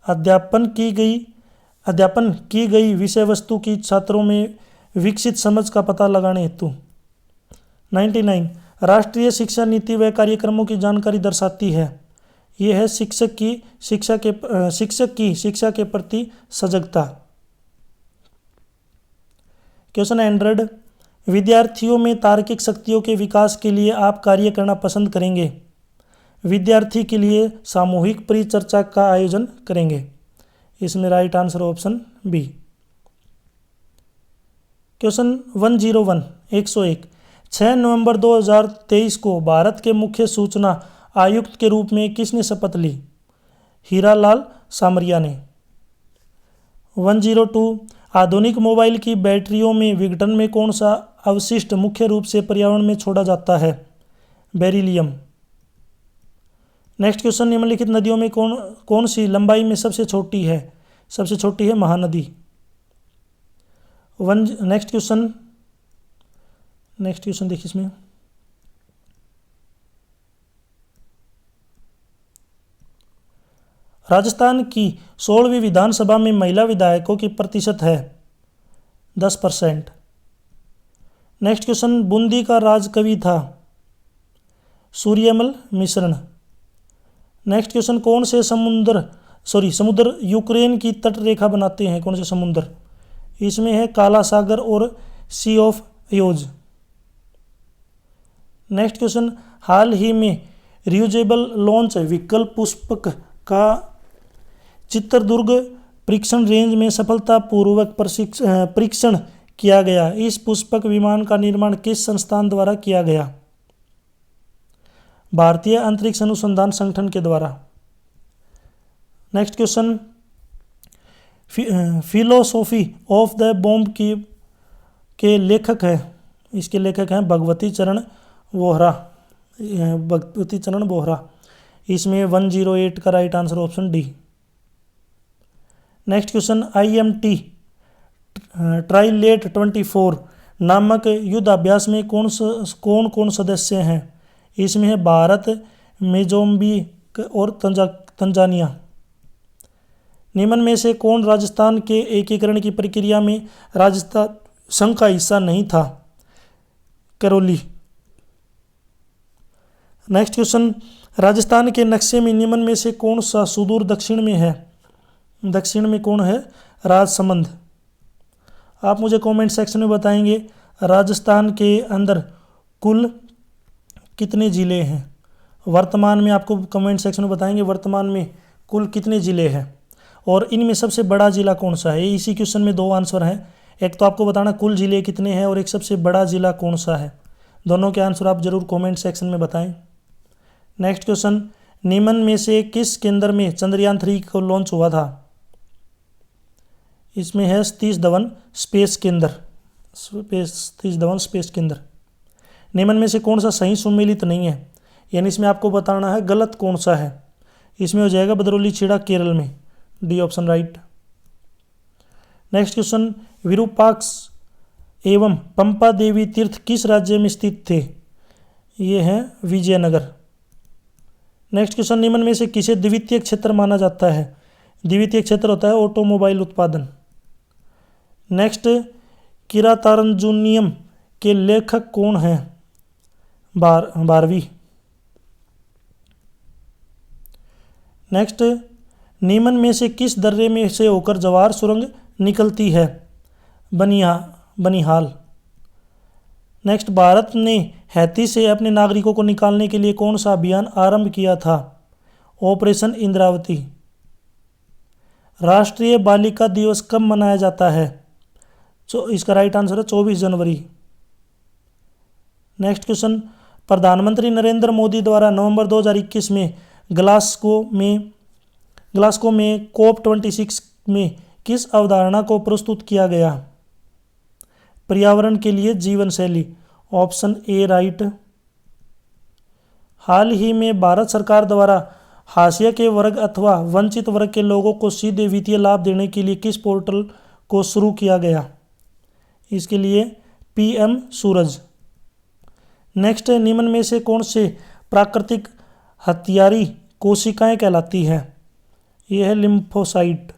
अध्यापन की गई विषय वस्तु की छात्रों में विकसित समझ का पता लगाने हेतु। 99, राष्ट्रीय शिक्षा नीति व कार्यक्रमों की जानकारी दर्शाती है। यह है शिक्षक की शिक्षा के प्रति सजगता। क्वेश्चन 100, विद्यार्थियों में तार्किक शक्तियों के विकास के लिए आप कार्य करना पसंद करेंगे। विद्यार्थी के लिए सामूहिक परिचर्चा का आयोजन करेंगे। इसमें right answer option B. Question 101, 101, 6 नवंबर 2023 को भारत के मुख्य सूचना आयुक्त के रूप में किसने शपथ ली? हीरालाल सामरिया ने। 102, आधुनिक मोबाइल की बैटरियों में विघटन में कौन सा अवशिष्ट मुख्य रूप से पर्यावरण में छोड़ा जाता है? बेरिलियम। नेक्स्ट क्वेश्चन, निम्नलिखित नदियों में कौन सी लंबाई में सबसे छोटी है? सबसे छोटी है महानदी। नेक्स्ट क्वेश्चन देखिए इसमें, राजस्थान की 16वीं विधानसभा में महिला विधायकों की प्रतिशत है 10%। नेक्स्ट क्वेश्चन, बूंदी का राजकवि था? सूर्यमल मिश्रण। नेक्स्ट क्वेश्चन, कौन से समुद्र यूक्रेन की तट रेखा बनाते हैं? कौन से समुद्र? इसमें है काला सागर और सी ऑफ अयोज। नेक्स्ट क्वेश्चन, हाल ही में रियूजेबल लॉन्च व्हीकल पुष्पक का चित्रदुर्ग परीक्षण रेंज में सफलतापूर्वक परीक्षण किया गया। इस पुष्पक विमान का निर्माण किस संस्थान द्वारा किया गया? भारतीय अंतरिक्ष अनुसंधान संगठन के द्वारा। Next question, philosophy of the bomb के लेखक है? इसके लेखक हैं भगवती चरण बोहरा। इसमें 108 का right answer option D. Next question, IMT ट्राइलेट 24 नामक युद्धाभ्यास में कौन सदस्य हैं? इसमें है भारत, मोजाम्बिक और तंजानिया। निम्न में से कौन राजस्थान के एकीकरण की प्रक्रिया में राजस्थान संघ का हिस्सा नहीं था? करौली। नेक्स्ट क्वेश्चन, राजस्थान के नक्शे में निम्न में से कौन सा सुदूर दक्षिण में है? दक्षिण में कौन है? राजसमंद। आप मुझे कमेंट सेक्शन में बताएंगे राजस्थान के अंदर कुल कितने ज़िले हैं? वर्तमान में आपको कमेंट सेक्शन में बताएंगे वर्तमान में कुल कितने ज़िले हैं और इनमें सबसे बड़ा ज़िला कौन सा है। इसी क्वेश्चन में 2 आंसर हैं, एक तो आपको बताना कुल ज़िले कितने हैं और एक सबसे बड़ा ज़िला कौन सा है। दोनों के आंसर आप जरूर कमेंट सेक्शन में बताएं। नेक्स्ट क्वेश्चन, निम्न में से किस केंद्र में चंद्रयान 3 को लॉन्च हुआ था? इसमें है सतीश धवन स्पेस केंद्र। निम्न में से कौन सा सही सुमेलित नहीं है? यानी इसमें आपको बताना है गलत कौन सा है। इसमें हो जाएगा बदरौली छीड़ा केरल में, D option right. Next question, Virupaksha एवं पंपा देवी तीर्थ किस राज्य में स्थित थे? ये है विजयनगर। नेक्स्ट क्वेश्चन, निम्न में से किसे द्वितीय क्षेत्र माना जाता है? द्वितीय क्षेत्र होता है ऑटोमोबाइल उत्पादन। नेक्स्ट, किरातार्जुनीयम के लेखक कौन हैं? भारवी। नेक्स्ट, निम्न में से किस दर्रे में से होकर जवाहर सुरंग निकलती है? बनिहाल। नेक्स्ट, भारत ने हैती से अपने नागरिकों को निकालने के लिए कौन सा अभियान आरंभ किया था? ऑपरेशन इंद्रावती। राष्ट्रीय बालिका दिवस कब मनाया जाता है? इसका राइट आंसर है 24 जनवरी। नेक्स्ट क्वेश्चन, प्रधानमंत्री नरेंद्र मोदी द्वारा नवंबर 2021 में ग्लासगो में COP26 में किस अवधारणा को प्रस्तुत किया गया? पर्यावरण के लिए जीवन शैली। Option A right. हाल ही में भारत सरकार द्वारा हाशिए के वर्ग अथवा वंचित वर्ग के लोगों को सीधे वित्तीय लाभ देने के लिए किस पोर्टल को शुरू किया गया? इसके लिए PM सूरज। नेक्स्ट, निम्न में से कौन से प्राकृतिक हत्यारी कोशिकाएं कहलाती है? यह है लिम्फोसाइट।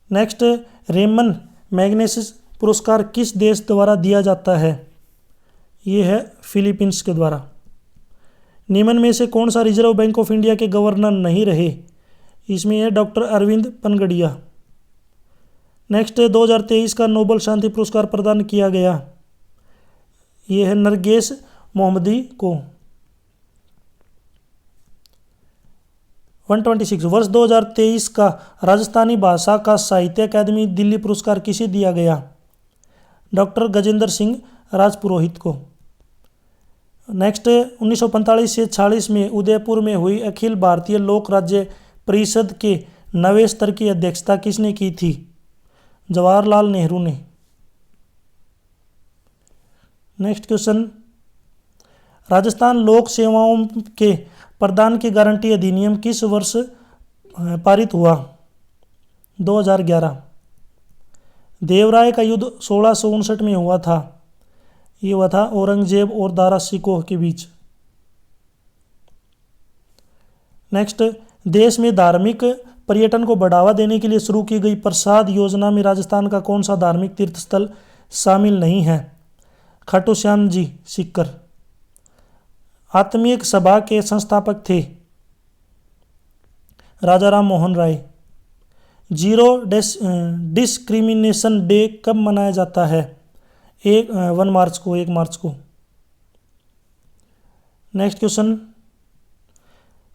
नेक्स्ट, रेमन मैग्नेसिस पुरस्कार किस देश द्वारा दिया जाता है? यह है फिलीपींस के द्वारा। निम्न में से कौन सा रिजर्व बैंक ऑफ इंडिया के गवर्नर नहीं रहे? इसमें है डॉक्टर अरविंद पनगड़िया। नेक्स्ट, 2023 का नोबेल शांति पुरस्कार प्रदान किया गया। यह है नरगेस मोहम्मदी को। 126, वर्ष 2023 का राजस्थानी भाषा का साहित्य अकादमी दिल्ली पुरस्कार किसे दिया गया? डॉक्टर गजेंद्र सिंह राजपुरोहित को। नेक्स्ट, 1945 से 46 में उदयपुर में हुई अखिल भारतीय लोक राज्य परिषद के 9वें स्तर की अध्यक्षता किसने की थी? जवाहरलाल नेहरू ने। नेक्स्ट क्वेश्चन, राजस्थान लोक सेवाओं के प्रदान की गारंटी अधिनियम किस वर्ष पारित हुआ? 2011। देवराय का युद्ध 1659 में हुआ था। ये हुआ था औरंगजेब और दारा शिकोह के बीच। नेक्स्ट, देश में धार्मिक पर्यटन को बढ़ावा देने के लिए शुरू की गई प्रसाद योजना में राजस्थान का कौन सा धार्मिक तीर्थ स्थल शामिल नहीं है? खाटू श्याम जी सीकर। आत्मीय सभा के संस्थापक थे राजा Ram Mohan Roy. Zero discrimination day कब मनाया जाता है? 1 मार्च को। नेक्स्ट क्वेश्चन,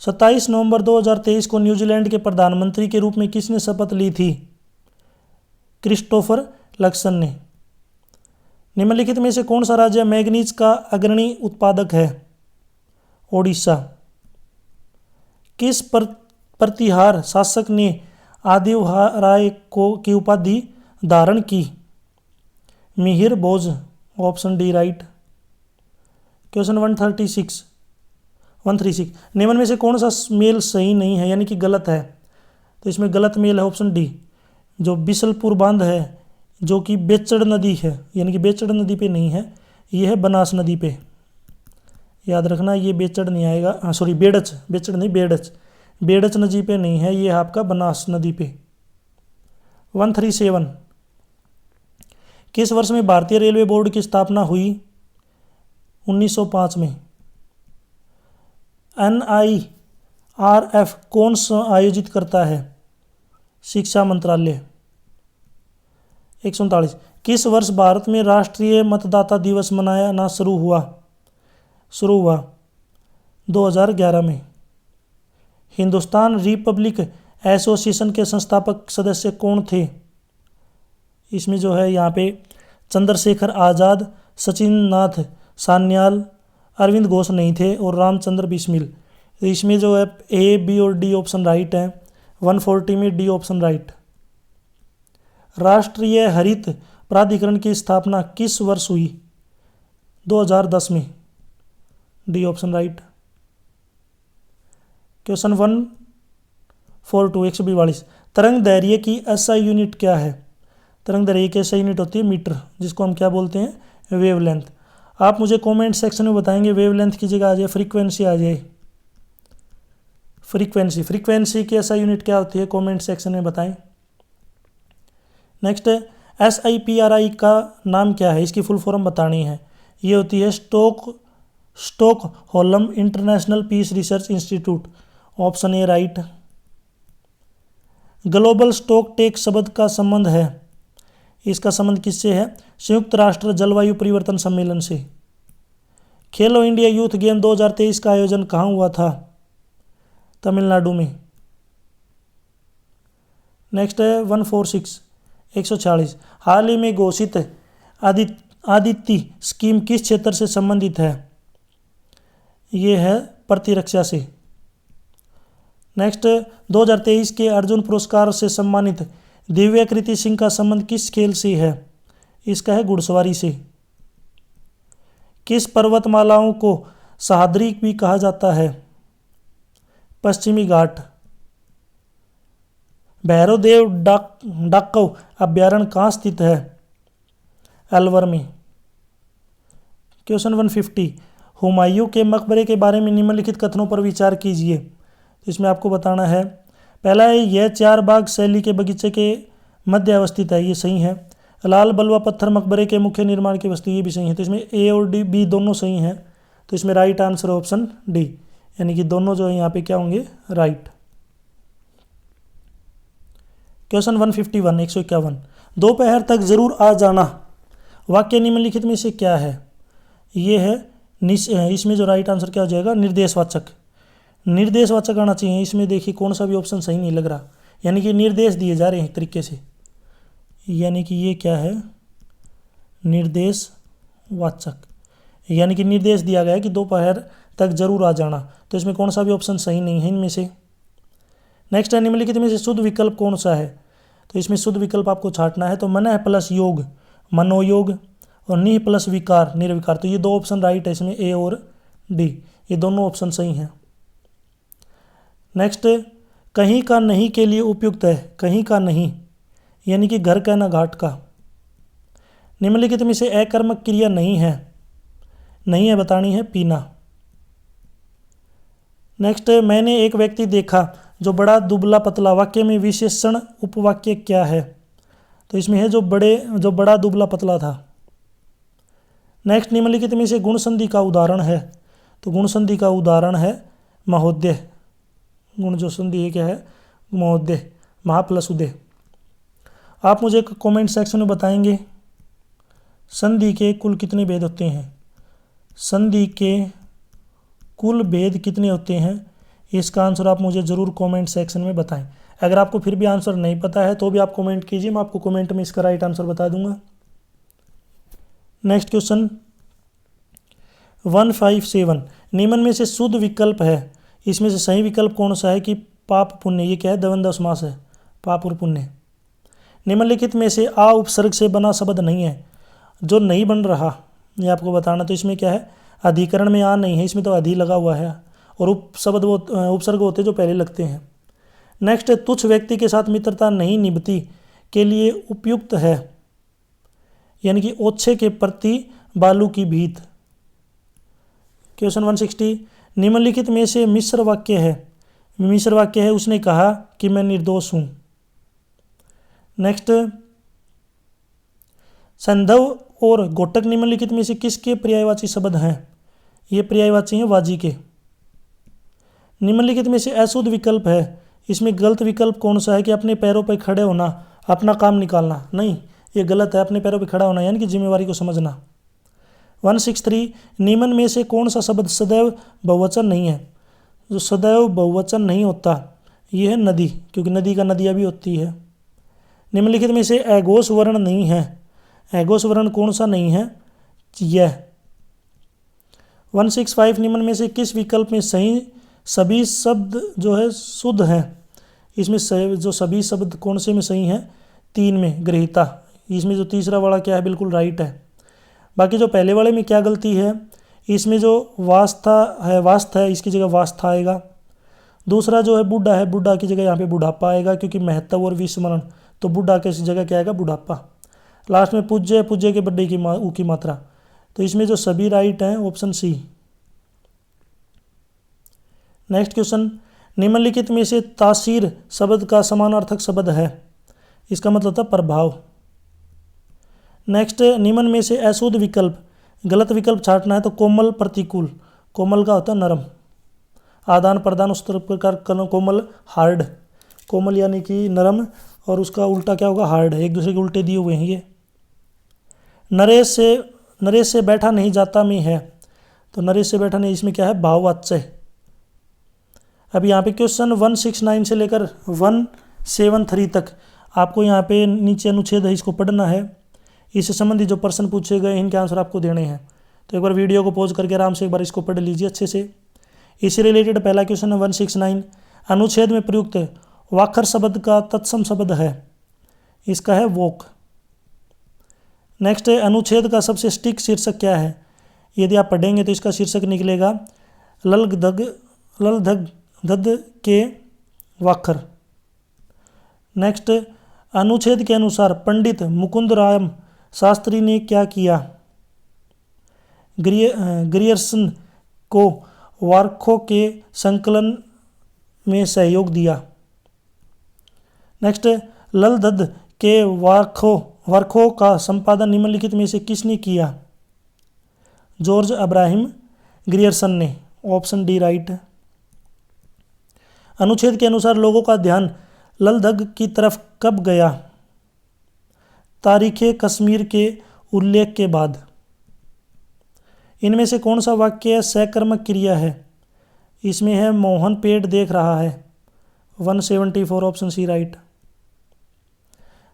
27 नवंबर 2023 को न्यूजीलैंड के प्रधानमंत्री के रूप में किसने शपथ ली थी? क्रिस्टोफर लक्सन ने। निम्नलिखित में से कौन सा राज्य मैग्नीज का अग्रणी उत्पादक है? ओडिशा। किस प्रतिहार शासक ने आदिलराय की उपाधि धारण की? Mihir Bhoj. Option D right. Question 136 निम्न में से कौन सा मेल सही नहीं है यानी कि गलत है? तो इसमें गलत मेल है ऑप्शन डी। जो बिसलपुर बांध है जो कि बेचड़ नदी है यानी कि बेचड़ नदी पे नहीं है, ये है बनास नदी पे। याद रखना, ये बेचड़ नहीं आएगा, हाँ सॉरी बेड़च, बेचड़ नहीं बेड़च नदी पे नहीं है, ये आपका बनास नदी पे। 137 किस वर्ष में भारतीय रेलवे बोर्ड की स्थापना हुई? 1905 में। NIRF कौन सा आयोजित करता है? शिक्षा मंत्रालय। 139 किस वर्ष भारत में राष्ट्रीय मतदाता दिवस मनाना शुरू हुआ? 2011 में। हिंदुस्तान रिपब्लिक एसोसिएशन के संस्थापक सदस्य कौन थे? इसमें जो है यहाँ पे चंद्रशेखर आज़ाद, सचिन नाथ सान्याल, अरविंद घोष नहीं थे और रामचंद्र बिस्मिल। इसमें जो है A, B और D ऑप्शन राइट है। 140 में D ऑप्शन राइट। राष्ट्रीय हरित प्राधिकरण की स्थापना किस वर्ष हुई? 2010 में। D option right. क्वेश्चन 142 142 तरंग दैर्घ्य की SI यूनिट क्या है? तरंग दैर्घ्य की SI यूनिट होती है मीटर, जिसको हम क्या बोलते हैं? वेवलेंथ। आप मुझे कमेंट सेक्शन में बताएंगे वेवलेंथ की जगह आ जाए फ्रीक्वेंसी आ जाए। फ्रीक्वेंसी की SI यूनिट क्या होती है? कमेंट सेक्शन में बताएं। नेक्स्ट SIPRI का नाम क्या है? इसकी फुल फॉर्म बतानी है। ये होती है Stockholm international peace research institute. Option A right. Global stocktake शब्द का संबंध है, इसका संबंध किससे है? संयुक्त राष्ट्र जलवायु परिवर्तन सम्मेलन से। खेलो इंडिया यूथ गेम 2023 का आयोजन कहाँ हुआ था? तमिलनाडु में। नेक्स्ट है 146 146। हाल ही में घोषित आदित्य स्कीम किस क्षेत्र से संबंधित है? ये है प्रतिरक्षा से। नेक्स्ट, 2023 के अर्जुन पुरस्कार से सम्मानित दिव्या कृति सिंह का संबंध किस खेल से है? इसका है घुड़सवारी से। किस पर्वतमालाओं को सह्याद्री भी कहा जाता है? पश्चिमी घाट। भैरवदेव डाकव अभ्यारण्य कहाँ स्थित है? अलवर में। क्वेश्चन 150, हुमायूं के मकबरे के बारे में निम्नलिखित कथनों पर विचार कीजिए। तो इसमें आपको बताना है, पहला है यह 4 बाग शैली के बगीचे के मध्य अवस्थित है, ये सही है। लाल बलुआ पत्थर मकबरे के मुख्य निर्माण की वस्तु, ये भी सही है। तो इसमें ए और डी बी दोनों सही हैं। तो इसमें राइट आंसर ऑप्शन डी, यानी कि दोनों जो है यहाँ पे क्या होंगे? राइट। क्वेश्चन 151, 151, दोपहर तक जरूर आ जाना वाक्य निम्नलिखित में से क्या है? ये है इसमें जो राइट आंसर क्या हो जाएगा? निर्देशवाचक। निर्देशवाचक आना चाहिए। इसमें देखिए कौन सा भी ऑप्शन सही नहीं लग रहा, यानी कि निर्देश दिए जा रहे हैं एक तरीके से, यानी कि ये क्या है? निर्देशवाचक, यानी कि निर्देश दिया गया है कि दोपहर तक जरूर आ जाना। तो इसमें कौन सा भी ऑप्शन सही नहीं है इनमें से। नेक्स्ट है, निम्नलिखित में से शुद्ध विकल्प कौन सा है? तो इसमें शुद्ध विकल्प आपको छांटना है। तो मन प्लस योग मनोयोग, और निह प्लस विकार निर्विकार। तो ये 2 ऑप्शन राइट है इसमें, ए और डी, ये दोनों ऑप्शन सही हैं। नेक्स्ट, कहीं का नहीं के लिए उपयुक्त है। कहीं का नहीं यानी कि घर का ना घाट का। निम्नलिखित में से अकर्मक क्रिया नहीं है बतानी है पीना। नेक्स्ट, मैंने एक व्यक्ति देखा जो बड़ा दुबला पतला, वाक्य में विशेषण उपवाक्य क्या है? तो इसमें है जो बड़ा दुबला पतला था। नेक्स्ट, निम्नलिखित में से गुण संधि का उदाहरण है। तो गुण संधि का उदाहरण है महोदय। गुण जो संधि है क्या है? महोदय, महा प्लस उदय। आप मुझे कमेंट सेक्शन में बताएंगे संधि के कुल कितने भेद होते हैं? संधि के कुल भेद कितने होते हैं? इसका आंसर आप मुझे ज़रूर कमेंट सेक्शन में बताएं। अगर आपको फिर भी आंसर नहीं पता है तो भी आप कमेंट कीजिए, मैं आपको कमेंट में इसका राइट आंसर बता दूंगा। नेक्स्ट क्वेश्चन 157, निम्न में से शुद्ध विकल्प है। इसमें से सही विकल्प कौन सा है? कि पाप पुण्य। ये क्या है? द्वंद्व समास है, पाप और पुण्य। निम्नलिखित में से आ उपसर्ग से बना शब्द नहीं है। जो नहीं बन रहा ये आपको बताना। तो इसमें क्या है? अधिकरण में आ नहीं है, इसमें तो अधि लगा हुआ है, और उपशब्द वो उपसर्ग होते जो पहले लगते हैं। नेक्स्ट, तुच्छ व्यक्ति के साथ मित्रता नहीं निभती के लिए उपयुक्त है, यानी कि ओछे के प्रति बालू की भीत। क्वेश्चन 160, निम्नलिखित में से मिश्र वाक्य है उसने कहा कि मैं निर्दोष हूं। नेक्स्ट, संधव और घोटक निम्नलिखित में से किसके पर्यायवाची शब्द हैं? ये पर्यायवाची हैं वाजी के। निम्नलिखित में से अशुद्ध विकल्प है। इसमें गलत विकल्प कौन सा है? कि अपने पैरों पर खड़े होना, अपना काम निकालना। नहीं, ये गलत है। अपने पैरों पर खड़ा होना यानी कि जिम्मेवारी को समझना। 163, निम्न में से कौन सा शब्द सदैव बहुवचन नहीं है? जो सदैव बहुवचन नहीं होता ये है नदी, क्योंकि नदी का नदियाँ भी होती है। निम्नलिखित में से अघोष वर्ण नहीं है। अघोष वर्ण कौन सा नहीं है? यह। 165, निम्न में से किस विकल्प में सभी शब्द जो है शुद्ध हैं? इसमें जो सभी शब्द कौन से में सही हैं? 3 में गृहीता। इसमें जो तीसरा वाला क्या है? बिल्कुल राइट है। बाकी जो पहले वाले में क्या गलती है? इसमें जो वास्थ है इसकी जगह वास्था आएगा। दूसरा जो है बूढ़ा है, बूढ़ा की जगह यहाँ पे बुढ़ापा आएगा, क्योंकि महत्व और विस्मरण। तो बूढ़ा की जगह क्या आएगा? बुढ़ापा। लास्ट में पूज्य के बड्डे की ऊ की मात्रा। तो इसमें जो सभी राइट हैं ऑप्शन सी। नेक्स्ट क्वेश्चन, निम्नलिखित में से तासीर शब्द का समानार्थक शब्द है? इसका मतलब होता है प्रभाव। नेक्स्ट, निम्न में से अशुद्ध विकल्प, गलत विकल्प छांटना है। तो कोमल प्रतिकूल, कोमल का होता है नरम। आदान प्रदान उस प्रकार कोमल हार्ड, कोमल यानी कि नरम, और उसका उल्टा क्या होगा? हार्ड। एक दूसरे के उल्टे दिए हुए हैं ये। नरेश से बैठा नहीं जाता में है। तो नरेश से बैठा नहीं, इसमें क्या है? भाववाच्य। अब यहाँ पे क्वेश्चन 169 से लेकर 173 तक आपको यहाँ पे नीचे अनुच्छेद है, इसको पढ़ना है। इससे संबंधित जो प्रश्न पूछे गए इनके आंसर आपको देने हैं। तो एक बार वीडियो को पॉज करके आराम से एक बार इसको पढ़ लीजिए अच्छे से। इससे रिलेटेड पहला क्वेश्चन है 169, अनुच्छेद में प्रयुक्त वाखर शब्द का तत्सम शब्द है, इसका है वोक। नेक्स्ट है, अनुच्छेद का सबसे सटीक शीर्षक क्या है? यदि आप पढ़ेंगे तो इसका शीर्षक निकलेगा ललधग के वाखर। नेक्स्ट, अनुच्छेद के अनुसार पंडित मुकुंद राम शास्त्री ने क्या किया? ग्रियर्सन को वार्खों के संकलन में सहयोग दिया। नेक्स्ट, ललधग के वार्खों का संपादन निम्नलिखित में से किसने किया? जॉर्ज अब्राहम ग्रियर्सन ने। Option D right. अनुच्छेद के अनुसार लोगों का ध्यान ललधग की तरफ कब गया? तारीखे कश्मीर के उल्लेख के बाद। इनमें से कौन सा वाक्य सकर्मक क्रिया है? इसमें है मोहन पेड़ देख रहा है। 174 ऑप्शन सी राइट।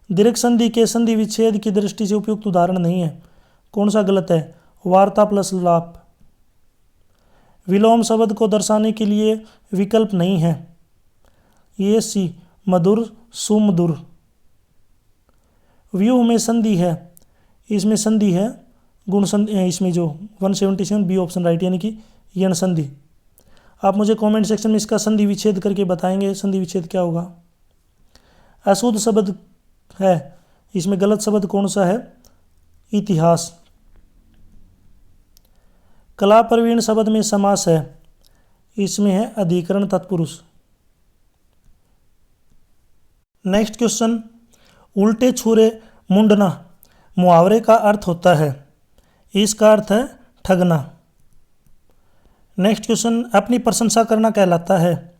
दीर्घ संधि के संधि विच्छेद की दृष्टि से उपयुक्त उदाहरण नहीं है, कौन सा गलत है? वार्ता प्लस लाप। विलोम शब्द को दर्शाने के लिए विकल्प नहीं है, ये सी मधुर सुमधुर। व्यूह में संधि है, इसमें संधि है गुण संधि, इसमें जो 177 बी ऑप्शन राइट, यानी कि यण संधि। आप मुझे कमेंट सेक्शन में इसका संधि विच्छेद करके बताएंगे संधि विच्छेद क्या होगा। अशुद्ध शब्द है, इसमें गलत शब्द कौन सा है? इतिहास। कला प्रवीण शब्द में समास है, इसमें है अधिकरण तत्पुरुष। नेक्स्ट क्वेश्चन, उल्टे छुरे मुंडना मुहावरे का अर्थ होता है, इसका अर्थ है ठगना। नेक्स्ट क्वेश्चन, अपनी प्रशंसा करना कहलाता है,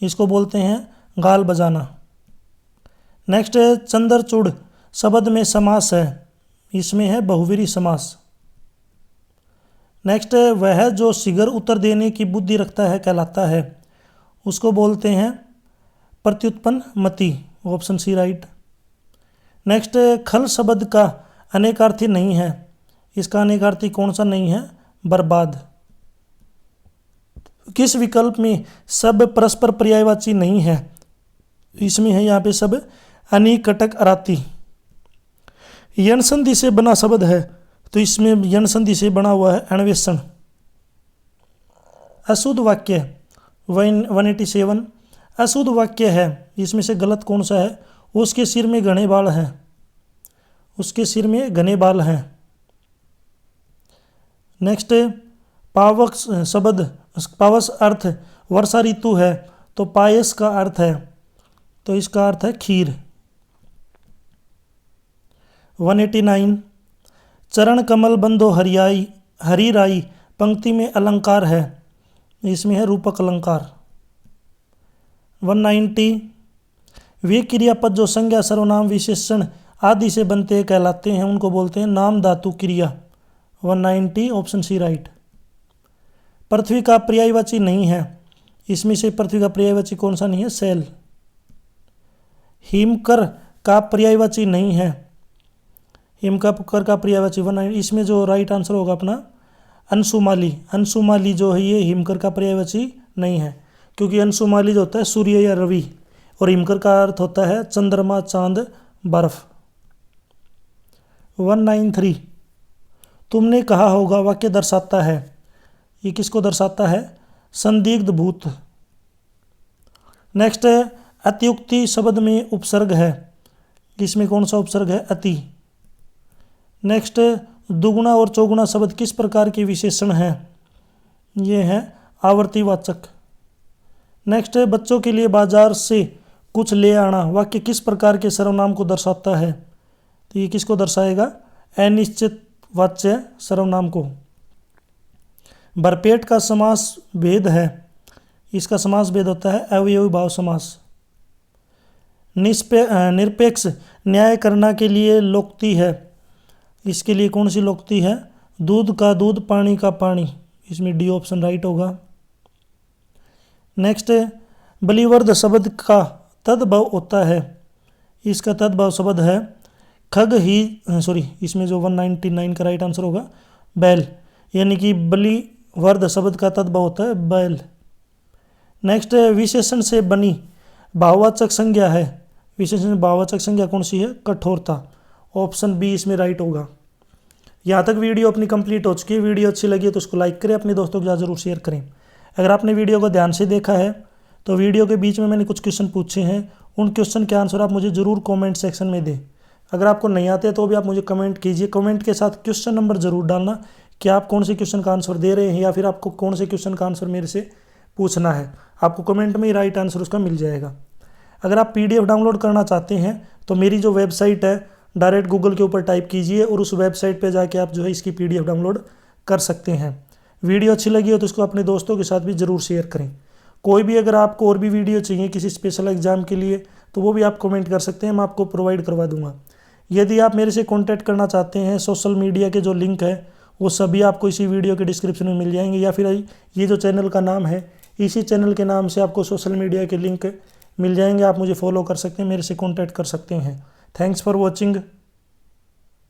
इसको बोलते हैं गाल बजाना। नेक्स्ट है, चंद्रचूड़ शब्द में समास है, इसमें है बहुवीरी समास। नेक्स्ट है, वह जो शीघ्र उत्तर देने की बुद्धि रखता है कहलाता है, उसको बोलते हैं प्रत्युत्पन्न मति। Option C right. नेक्स्ट, खल शब्द का अनेकार्थी नहीं है, इसका अनेकार्थी कौन सा नहीं है? बर्बाद। किस विकल्प में सब परस्पर पर्यायवाची नहीं है? इसमें है यहाँ पे सब अनिकटक अराती। यण संधि से बना शब्द है, तो इसमें यण संधि से बना हुआ है अन्वेषण। अशुद्ध वाक्य 187 अशुद्ध वाक्य है, इसमें से गलत कौन सा है? उसके सिर में घने बाल हैं, उसके सिर में घने बाल हैं। नेक्स्ट, पावक शब्द पावस अर्थ वर्षा ऋतु है, तो पायस का अर्थ है, तो इसका अर्थ है खीर। 189 चरण कमल बंदो हरी राई पंक्ति में अलंकार है, इसमें है रूपक अलंकार। 190 वे क्रियापद जो संज्ञा सर्वनाम विशेषण आदि से बनते कहलाते हैं, उनको बोलते हैं नाम धातु क्रिया। 190 ऑप्शन सी राइट। पृथ्वी का पर्यायवाची नहीं है, इसमें से पृथ्वी का पर्यायवाची कौन सा नहीं है? शैल। हिमकर का पर्यायवाची नहीं है, हिमकर का पर्यायवाची 190, इसमें जो राइट आंसर होगा अपना अंशुमाली। अंशुमाली जो है ये हिमकर का पर्यायवाची नहीं है, क्योंकि अंशुमाली जो होता है सूर्य या रवि, और हिमकर का अर्थ होता है चंद्रमा चांद बर्फ। 193 तुमने कहा होगा वाक्य दर्शाता है, ये किसको दर्शाता है? संदिग्ध भूत। नेक्स्ट, अत्युक्ति शब्द में उपसर्ग है, इसमें कौन सा उपसर्ग है? अति। नेक्स्ट, दुगुना और चौगुना शब्द किस प्रकार के विशेषण हैं? ये हैं आवर्तीवाचक। नेक्स्ट, बच्चों के लिए बाजार से कुछ ले आना वाक्य किस प्रकार के सर्वनाम को दर्शाता है? तो ये किसको दर्शाएगा? अनिश्चित वाच्य सर्वनाम को। भरपेट का समास भेद है, इसका समास भेद होता है अवयवी भाव समास। निरपेक्ष न्याय करना के लिए लोक्ति है, इसके लिए कौन सी लोक्ति है? दूध का दूध पानी का पानी, इसमें डी ऑप्शन राइट होगा। नेक्स्ट, बलिवर्ध शब्द का तद्भव होता है, इसका तद्भव शब्द है खग ही, सॉरी, इसमें जो 199 का राइट आंसर होगा बैल, यानी कि बलि वर्ध शब्द का तद्भव होता है बैल। नेक्स्ट है विशेषण से बनी भाववाचक संज्ञा है। विशेषण से भाववाचक संज्ञा कौन सी है? कठोरता। ऑप्शन बी इसमें राइट होगा। यहाँ तक वीडियो अपनी कंप्लीट हो चुकी है। वीडियो अच्छी लगी है तो उसको लाइक करें, अपने दोस्तों के साथ जरूर शेयर करें। अगर आपने वीडियो को ध्यान से देखा है तो वीडियो के बीच में मैंने कुछ क्वेश्चन पूछे हैं, उन क्वेश्चन के आंसर आप मुझे ज़रूर कमेंट सेक्शन में दें। अगर आपको नहीं आते तो भी आप मुझे कमेंट कीजिए। कमेंट के साथ क्वेश्चन नंबर ज़रूर डालना कि आप कौन से क्वेश्चन का आंसर दे रहे हैं या फिर आपको कौन से क्वेश्चन का आंसर मेरे से पूछना है। आपको कमेंट में ही राइट आंसर उसका मिल जाएगा। अगर आप PDF डाउनलोड करना चाहते हैं तो मेरी जो वेबसाइट है डायरेक्ट गूगल के ऊपर टाइप कीजिए और उस वेबसाइट पे जाके आप जो है इसकी PDF डाउनलोड कर सकते हैं। वीडियो अच्छी लगी हो तो उसको अपने दोस्तों के साथ भी ज़रूर शेयर करें। कोई भी अगर आपको और भी वीडियो चाहिए किसी स्पेशल एग्जाम के लिए तो वो भी आप कमेंट कर सकते हैं, मैं आपको प्रोवाइड करवा दूंगा। यदि आप मेरे से कॉन्टैक्ट करना चाहते हैं, सोशल मीडिया के जो लिंक है वो सभी आपको इसी वीडियो के डिस्क्रिप्शन में मिल जाएंगे, या फिर ये जो चैनल का नाम है इसी चैनल के नाम से आपको सोशल मीडिया के लिंक मिल जाएंगे। आप मुझे फॉलो कर सकते हैं, मेरे से कॉन्टैक्ट कर सकते हैं। Thanks for watching.